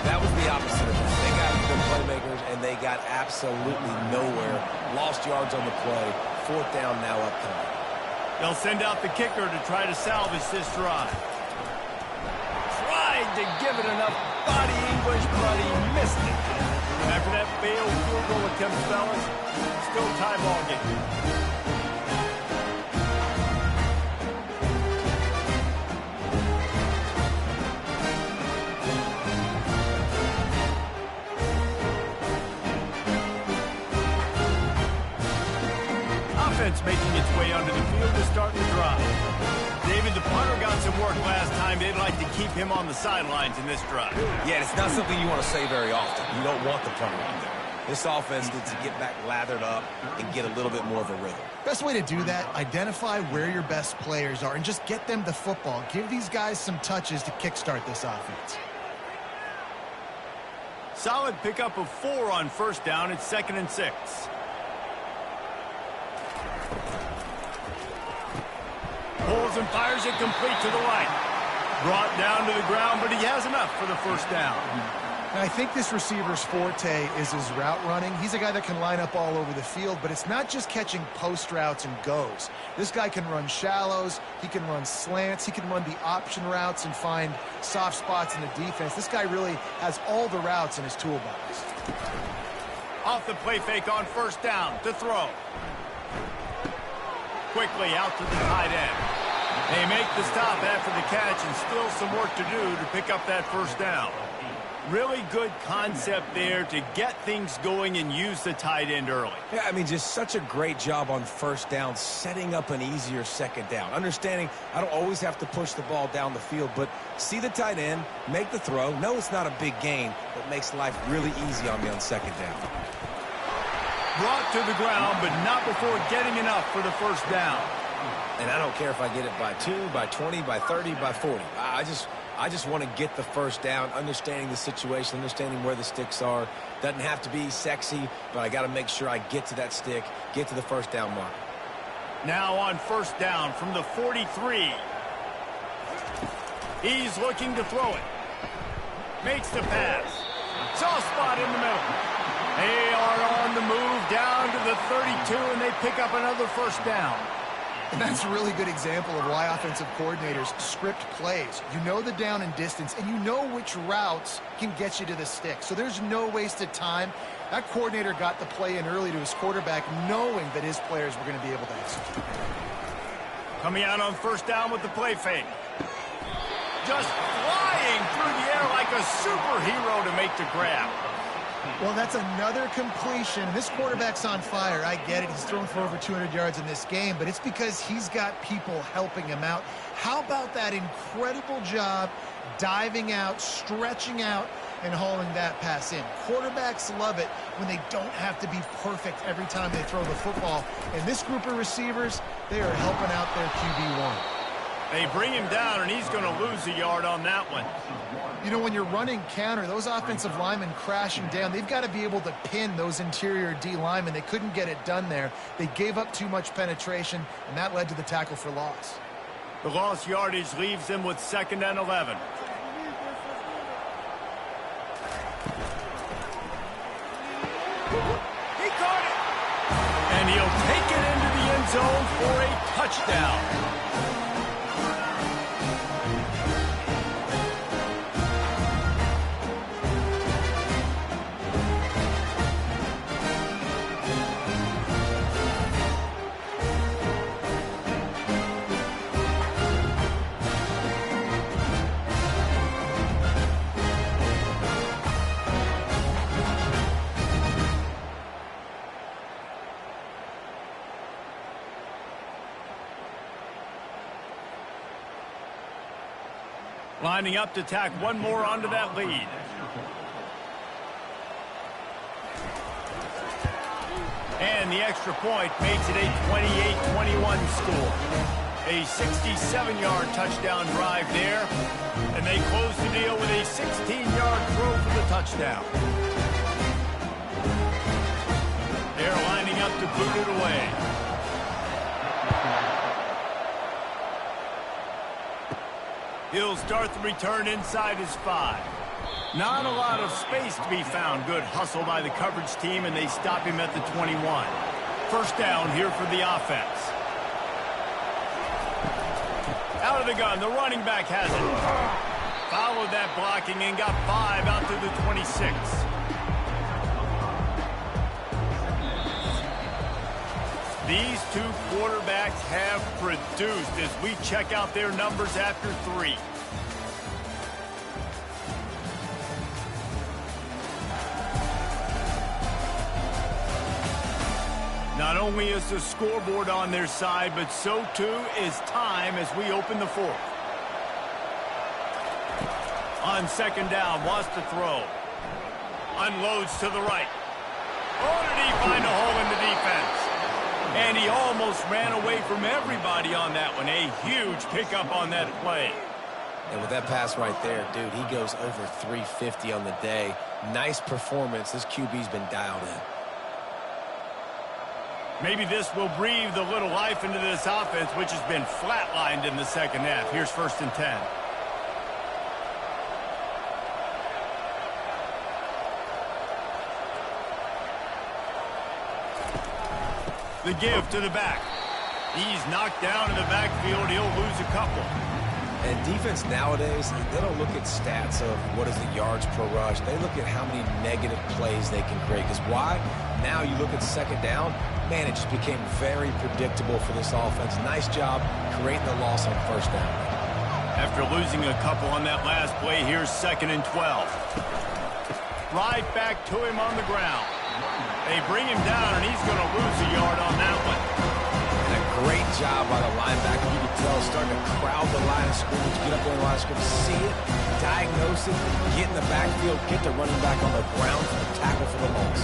B: That was the opposite of that. They got the playmakers, and they got absolutely nowhere. Lost yards on the play. 4th down now upcoming.
A: They'll send out the kicker to try to salvage this drive. Tried to give it enough body English, but he missed it. After that failed field goal attempt, fellas, still tie ball game. Making its way onto the field to start the drive. David, the punter got some work last time. They'd like to keep him on the sidelines in this drive.
B: Yeah, it's not something you want to say very often. You don't want the punter out there. This offense needs to get back lathered up and get a little bit more of a rhythm.
C: Best way to do that, identify where your best players are and just get them the football. Give these guys some touches to kickstart this offense.
A: Solid pickup of 4 on first down. It's 2nd and 6. Pulls and fires it complete to the right. Brought down to the ground, but he has enough for the first down.
C: And I think this receiver's forte is his route running. He's a guy that can line up all over the field, but it's not just catching post routes and goes. This guy can run shallows, he can run slants, he can run the option routes and find soft spots in the defense. This guy really has all the routes in his toolbox.
A: Off the play fake on first down to throw. Quickly out to the tight end. They make the stop after the catch and still some work to do to pick up that first down. Really good concept there to get things going and use the tight end early.
B: Yeah, I mean, just such a great job on first down, setting up an easier second down. Understanding I don't always have to push the ball down the field, but see the tight end, make the throw. No, it's not a big gain, but makes life really easy on me on second down.
A: Brought to the ground, but not before getting enough for the first down.
B: And I don't care if I get it by 2, by 20, by 30, by 40. I just want to get the first down, understanding the situation, understanding where the sticks are. Doesn't have to be sexy, but I got to make sure I get to that stick, get to the first down mark.
A: Now on first down from the 43. He's looking to throw it. Makes the pass. Soft spot in the middle. They are on the move down to the 32, and they pick up another first down.
C: And that's a really good example of why offensive coordinators script plays. You know the down and distance, and you know which routes can get you to the stick. So there's no wasted time. That coordinator got the play in early to his quarterback, knowing that his players were going to be able to execute.
A: Coming out on first down with the play fake. Just flying through the air like a superhero to make the grab.
C: Well, that's another completion. This quarterback's on fire. I get it. He's thrown for over 200 yards in this game, but it's because he's got people helping him out. How about that incredible job diving out, stretching out, and hauling that pass in? Quarterbacks love it when they don't have to be perfect every time they throw the football. And this group of receivers, they are helping out their QB1.
A: They bring him down, and he's going to lose a yard on that one.
C: You know, when you're running counter, those offensive linemen crashing down, they've got to be able to pin those interior D linemen. They couldn't get it done there. They gave up too much penetration, and that led to the tackle for loss.
A: The lost yardage leaves them with 2nd and 11. He caught it! And he'll take it into the end zone for a touchdown. Lining up to tack one more onto that lead. And the extra point makes it a 28-21 score. A 67-yard touchdown drive there. And they close the deal with a 16-yard throw for the touchdown. They're lining up to boot it away. He'll start the return inside his 5. Not a lot of space to be found. Good hustle by the coverage team, and they stop him at the 21. First down here for the offense. Out of the gun, the running back has it. Followed that blocking and got 5 out to the 26. These two quarterbacks have produced as we check out their numbers after 3. Not only is the scoreboard on their side, but so too is time as we open the 4th. On 2nd down, wants to throw. Unloads to the right. Oh, did he find a hole in the defense? And he almost ran away from everybody on that one. A huge pickup on that play.
B: And with that pass right there, dude, he goes over 350 on the day. Nice performance. This QB's been dialed in.
A: Maybe this will breathe a little life into this offense, which has been flatlined in the second half. Here's 1st and 10. The give to the back. He's knocked down in the backfield. He'll lose a couple.
B: And defense nowadays, they don't look at stats of what is the yards per rush. They look at how many negative plays they can create. Because why? Now you look at second down, man, it just became very predictable for this offense. Nice job creating the loss on first down.
A: After losing a couple on that last play, here's 2nd and 12. Right back to him on the ground. They bring him down, and he's going to lose a yard on that one.
B: And a great job by the linebacker. You can tell, starting to crowd the line of scrimmage, get up on the line of scrimmage, see it, diagnose it, get in the backfield, get the running back on the ground for the tackle for the loss.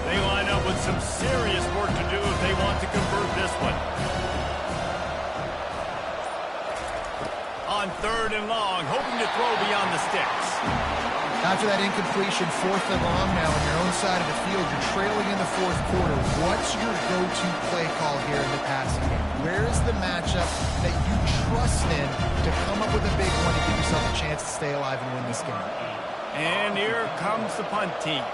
A: They line up with some serious work to do if they want to convert this one. On 3rd and long, hoping to throw beyond the sticks.
C: After that incompletion, 4th and long now on your own side of the field, you're trailing in the 4th quarter. What's your go-to play call here in the passing game? Where is the matchup that you trust in to come up with a big one to give yourself a chance to stay alive and win this game?
A: And here comes the punt team.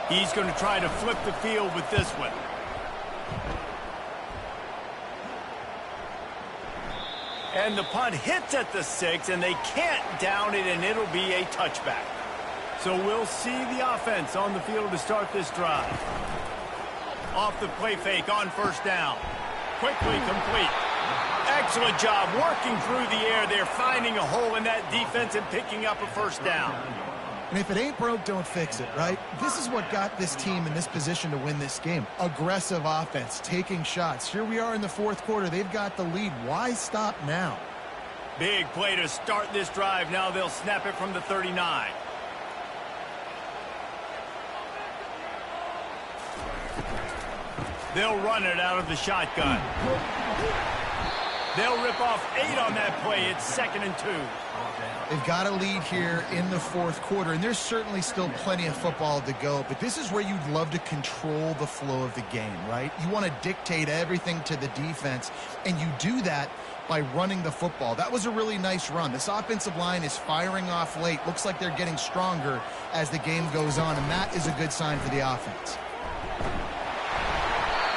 A: He's going to try to flip the field with this one. And the punt hits at the 6, and they can't down it, and it'll be a touchback. So we'll see the offense on the field to start this drive. Off the play fake on first down. Quickly complete. Excellent job working through the air. They're finding a hole in that defense and picking up a first down.
C: And if it ain't broke, don't fix it, right? This is what got this team in this position to win this game. Aggressive offense, taking shots. Here we are in the 4th quarter. They've got the lead. Why stop now?
A: Big play to start this drive. Now they'll snap it from the 39. They'll run it out of the shotgun. They'll rip off 8 on that play. It's 2nd and 2.
C: They've got a lead here in the 4th quarter, and there's certainly still plenty of football to go, but this is where you'd love to control the flow of the game, right? You want to dictate everything to the defense, and you do that by running the football. That was a really nice run. This offensive line is firing off late. Looks like they're getting stronger as the game goes on, and that is a good sign for the offense.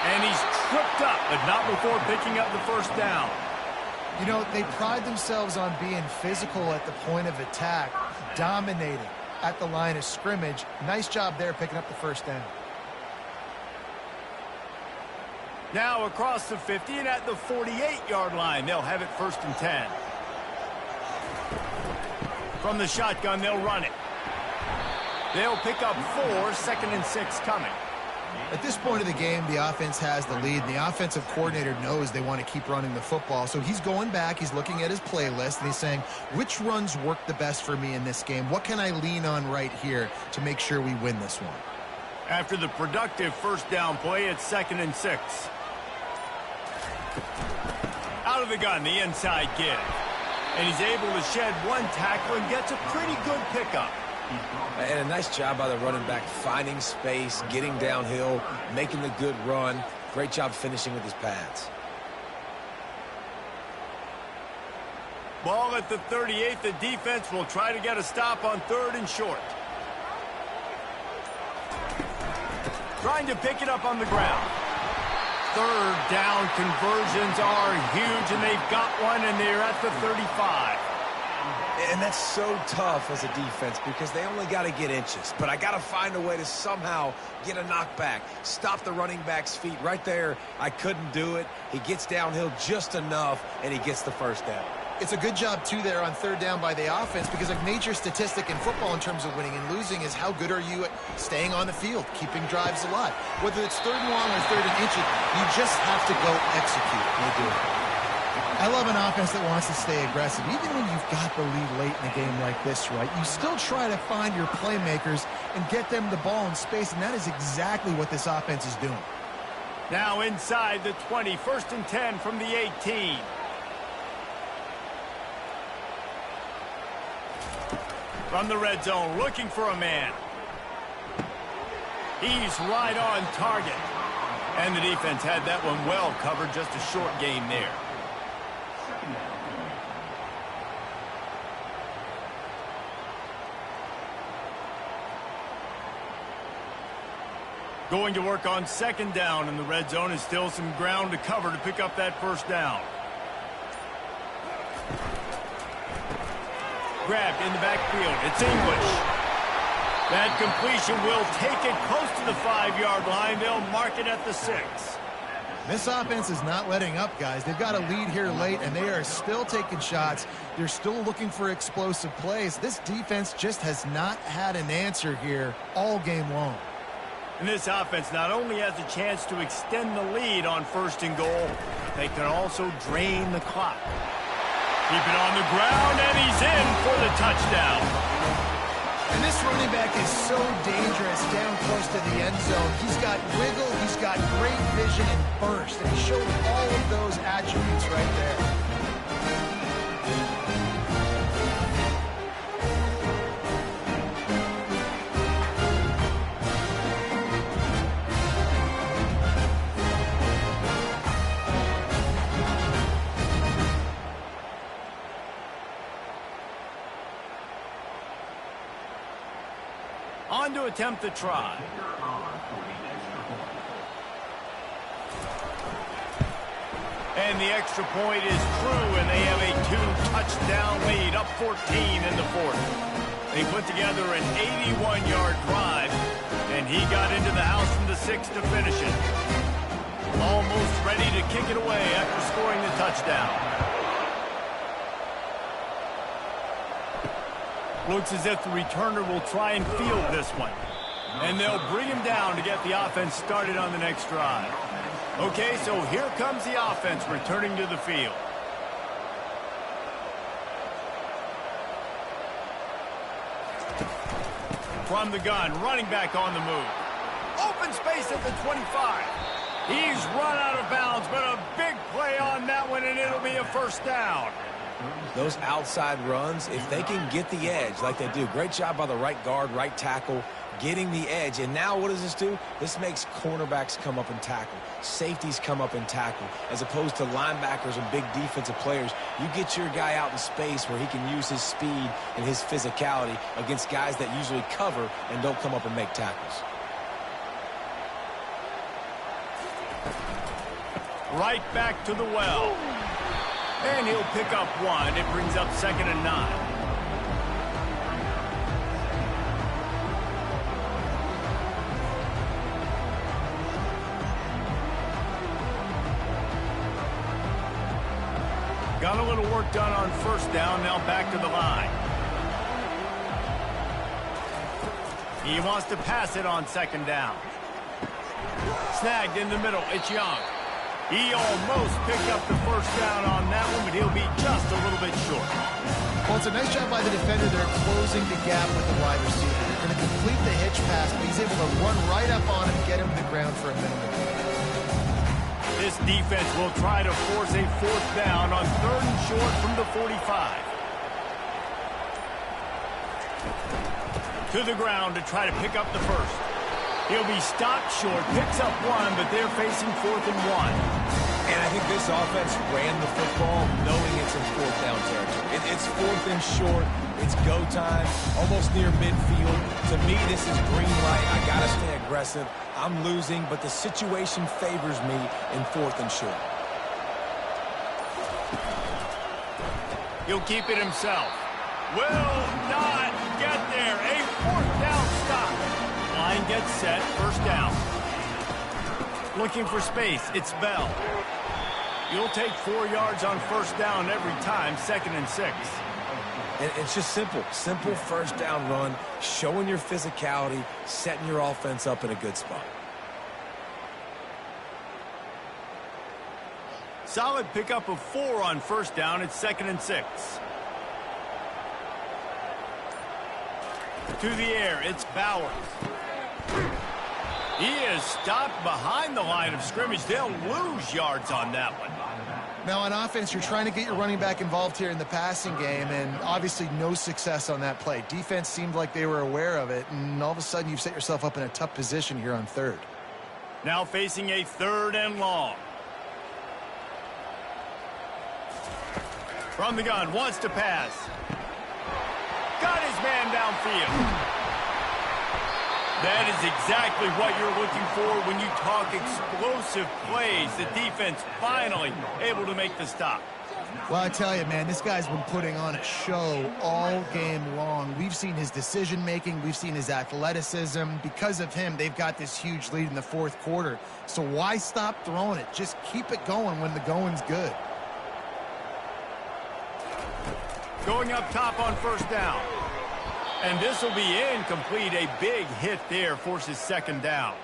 A: And he's tripped up, but not before picking up the first down.
C: You know, they pride themselves on being physical at the point of attack, dominating at the line of scrimmage. Nice job there picking up the first down.
A: Now across the 50 and at the 48-yard line, they'll have it 1st and 10. From the shotgun, they'll run it. They'll pick up 4, 2nd and 6 coming.
C: At this point of the game, the offense has the lead. The offensive coordinator knows they want to keep running the football. So he's going back, he's looking at his playlist, and he's saying, which runs work the best for me in this game? What can I lean on right here to make sure we win this one?
A: After the productive first down play, it's 2nd and 6. Out of the gun, the inside give. And he's able to shed one tackle and gets a pretty good pickup.
B: And a nice job by the running back, finding space, getting downhill, making the good run. Great job finishing with his pads.
A: Ball at the 38. The defense will try to get a stop on 3rd and short. Trying to pick it up on the ground. 3rd down conversions are huge, and they've got one, and they're at the 35.
B: And that's so tough as a defense because they only got to get inches. But I got to find a way to somehow get a knockback, stop the running back's feet. Right there, I couldn't do it. He gets downhill just enough, and he gets the first down.
C: It's a good job, too, there on 3rd down by the offense because a major statistic in football in terms of winning and losing is how good are you at staying on the field, keeping drives alive. Whether it's 3rd and long or 3rd and inches, you just have to go execute. They do it. I love an offense that wants to stay aggressive. Even when you've got the lead late in a game like this, right, you still try to find your playmakers and get them the ball in space, and that is exactly what this offense is doing.
A: Now inside the 20, 1st and 10 from the 18. From the red zone, looking for a man. He's right on target. And the defense had that one well covered, just a short gain there. Going to work on second down in the red zone, and still some ground to cover to pick up that first down. Grabbed in the backfield. It's English. That completion will take it close to the 5-yard line. They'll mark it at the 6.
C: This offense is not letting up, guys. They've got a lead here late, and they are still taking shots. They're still looking for explosive plays. This defense just has not had an answer here all game long.
A: And this offense not only has a chance to extend the lead on first and goal, they can also drain the clock. Keep it on the ground, and he's in for the touchdown.
C: And this running back is so dangerous down close to the end zone. He's got wiggle, he's got great vision and burst, and he showed all of those attributes right there.
A: On to attempt the try. And the extra point is true, and they have a 2-touchdown lead, up 14 in the fourth. They put together an 81-yard drive, and he got into the house from the 6 to finish it. Almost ready to kick it away after scoring the touchdown. Looks as if the returner will try and field this one. And they'll bring him down to get the offense started on the next drive. Okay, so here comes the offense returning to the field. From the gun, running back on the move. Open space at the 25. He's run out of bounds, but a big play on that one, and it'll be a first down.
B: Those outside runs, if they can get the edge like they do, great job by the right guard, right tackle, getting the edge. And now what does this do? This makes cornerbacks come up and tackle. Safeties come up and tackle. As opposed to linebackers and big defensive players, you get your guy out in space where he can use his speed and his physicality against guys that usually cover and don't come up and make tackles.
A: Right back to the well. And he'll pick up one. It brings up 2nd and 9. Got a little work done on first down. Now back to the line. He wants to pass it on 2nd down. Snagged in the middle. It's Young. He almost picked up the first down on that one, but he'll be just a little bit short.
C: Well, it's a nice job by the defender. They're closing the gap with the wide receiver. They're going to complete the hitch pass, but he's able to run right up on him and get him to the ground for a minimum.
A: This defense will try to force a 4th down on 3rd and short from the 45. To the ground to try to pick up the first. He'll be stopped short, picks up one, but they're facing 4th and 1.
B: And I think this offense ran the football knowing it's in 4th down territory. It's 4th and short. It's go time, almost near midfield. To me, this is green light. I got to stay aggressive. I'm losing, but the situation favors me in 4th and short.
A: He'll keep it himself. Will not get there. A 4th down stop. Line gets set, first down. Looking for space, it's Bell. You'll take 4 yards on first down every time, 2nd and 6.
B: And it's just simple first down run, showing your physicality, setting your offense up in a good spot.
A: Solid pickup of 4 on first down, it's 2nd and 6. To the air, it's Bowers. He is stopped behind the line of scrimmage. They'll lose yards on that one.
C: Now on offense, you're trying to get your running back involved here in the passing game, and obviously no success on that play. Defense seemed like they were aware of it, and all of a sudden you've set yourself up in a tough position here on 3rd.
A: Now facing a 3rd and long. From the gun, wants to pass. Got his man downfield. That is exactly what you're looking for when you talk explosive plays. The defense finally able to make the stop.
C: Well, I tell you, man, this guy's been putting on a show all game long. We've seen his decision-making. We've seen his athleticism. Because of him, they've got this huge lead in the fourth quarter. So why stop throwing it? Just keep it going when the going's good.
A: Going up top on first down. And this will be incomplete. A big hit there forces second down.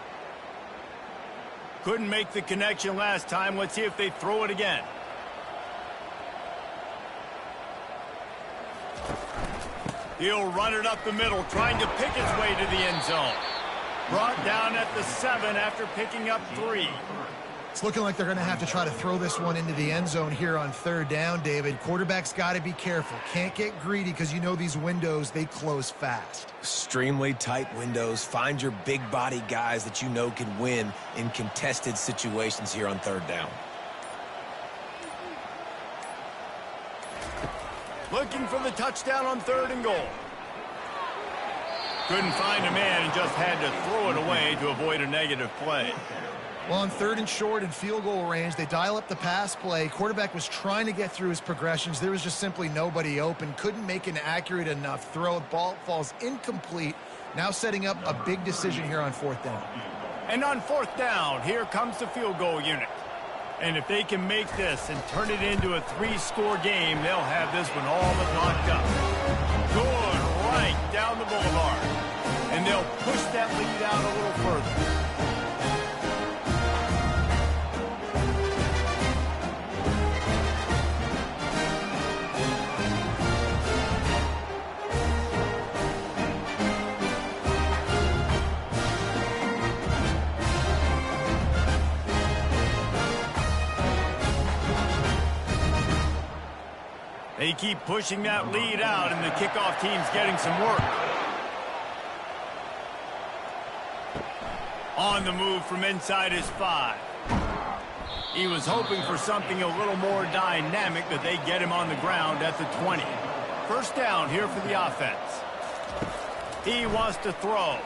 A: Couldn't make the connection last time. Let's see if they throw it again. He'll run it up the middle, trying to pick his way to the end zone. Brought down at the 7 after picking up 3.
C: It's looking like they're going to have to try to throw this one into the end zone here on third down, David. Quarterback's got to be careful. Can't get greedy because you know these windows, they close fast.
B: Extremely tight windows. Find your big body guys that you know can win in contested situations here on third down.
A: Looking for the touchdown on 3rd and goal. Couldn't find a man and just had to throw it away to avoid a negative play.
C: Well, on 3rd and short and field goal range, they dial up the pass play. Quarterback was trying to get through his progressions. There was just simply nobody open. Couldn't make an accurate enough throw. Ball falls incomplete. Now setting up a big decision here on 4th down.
A: And on 4th down, here comes the field goal unit. And if they can make this and turn it into a 3-score game, they'll have this one all but locked up. Good right down the boulevard. And they'll push that lead out a little further. They keep pushing that lead out, and the kickoff team's getting some work. On the move from inside his 5. He was hoping for something a little more dynamic, but they get him on the ground at the 20. First down here for the offense. He wants to throw.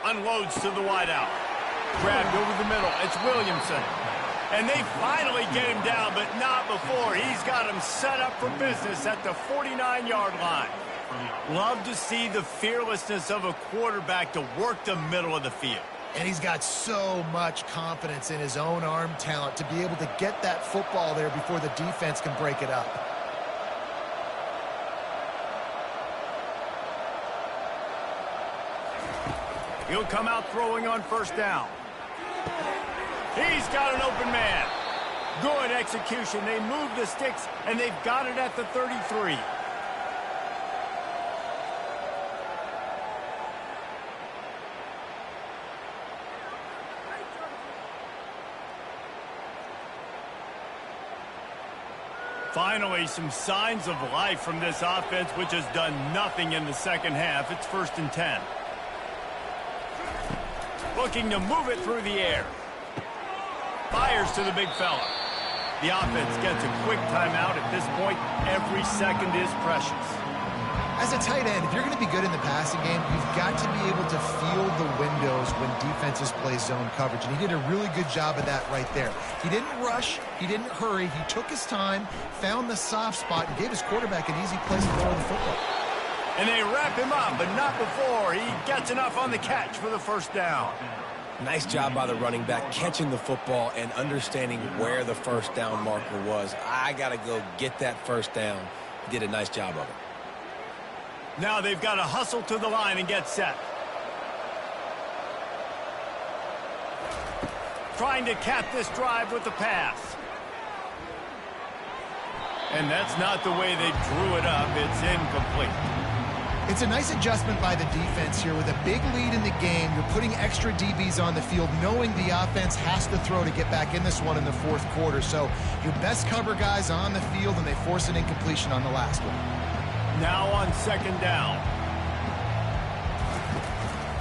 A: Unloads to the wideout. Grabbed over the middle. It's Williamson. And they finally get him down, but not before. He's got him set up for business at the 49-yard line. Love to see the fearlessness of a quarterback to work the middle of the field.
C: And he's got so much confidence in his own arm talent to be able to get that football there before the defense can break it up.
A: He'll come out throwing on first down. He's got an open man. Good execution. They move the sticks, and they've got it at the 33. Finally, some signs of life from this offense, which has done nothing in the second half. It's 1st and 10. Looking to move it through the air. Fires to the big fella. The offense gets a quick timeout at this point. Every second is precious.
C: As a tight end, if you're going to be good in the passing game, you've got to be able to feel the windows when defenses play zone coverage. And he did a really good job of that right there. He didn't rush. He didn't hurry. He took his time, found the soft spot, and gave his quarterback an easy place to throw the football.
A: And they wrap him up, but not before he gets enough on the catch for the first down.
B: Nice job by the running back catching the football and understanding where the first down marker was. I got to go get that first down. He did a nice job of it.
A: Now they've got to hustle to the line and get set. Trying to cap this drive with the pass. And that's not the way they drew it up. It's incomplete.
C: It's a nice adjustment by the defense here. With a big lead in the game, you're putting extra DBs on the field, knowing the offense has to throw to get back in this one in the fourth quarter. So your best cover guys on the field, and they force an incompletion on the last one.
A: Now on second down.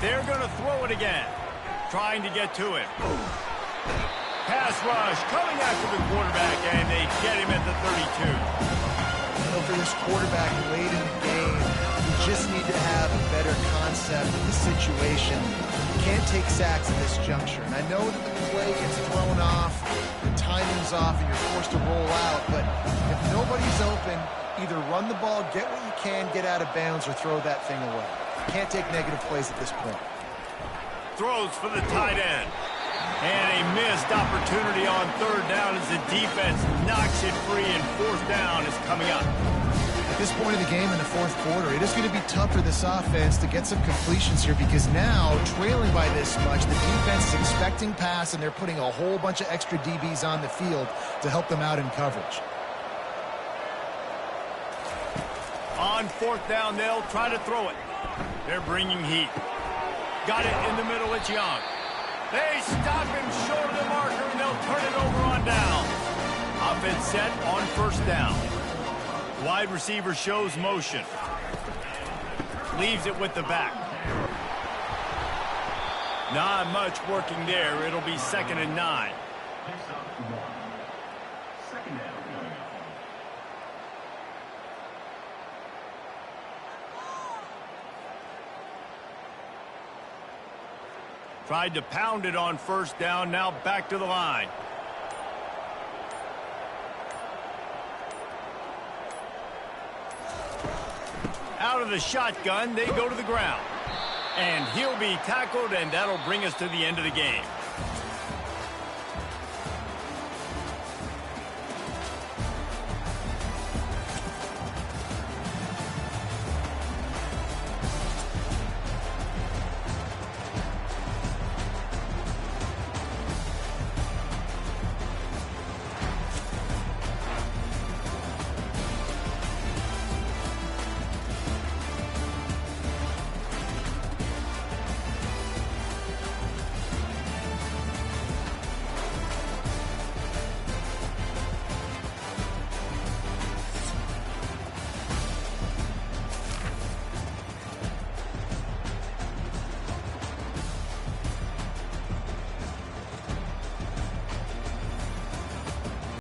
A: They're going to throw it again. Trying to get to it. Pass rush coming after the quarterback, and they get him at the 32.
C: For this quarterback late in the game, he just need to have a better concept of the situation. You can't take sacks at this juncture. And I know that the play gets thrown off, the timing's off, and you're forced to roll out. But if nobody's open, either run the ball, get what you can, get out of bounds, or throw that thing away. You can't take negative plays at this point.
A: Throws for the tight end. And a missed opportunity on third down as the defense knocks it free, and fourth down is coming up.
C: At this point of the game in the fourth quarter, it is going to be tough for this offense to get some completions here because now, trailing by this much, the defense is expecting pass, and they're putting a whole bunch of extra DBs on the field to help them out in coverage.
A: On fourth down, they'll try to throw it. They're bringing heat. Got it in the middle, it's Young. They stop him short of the marker, and they'll turn it over on down. Offense set on first down. Wide receiver shows motion. Leaves it with the back. Not much working there. It'll be 2nd and 9. Tried to pound it on first down, now back to the line. Out of the shotgun, they go to the ground. And he'll be tackled, and that'll bring us to the end of the game.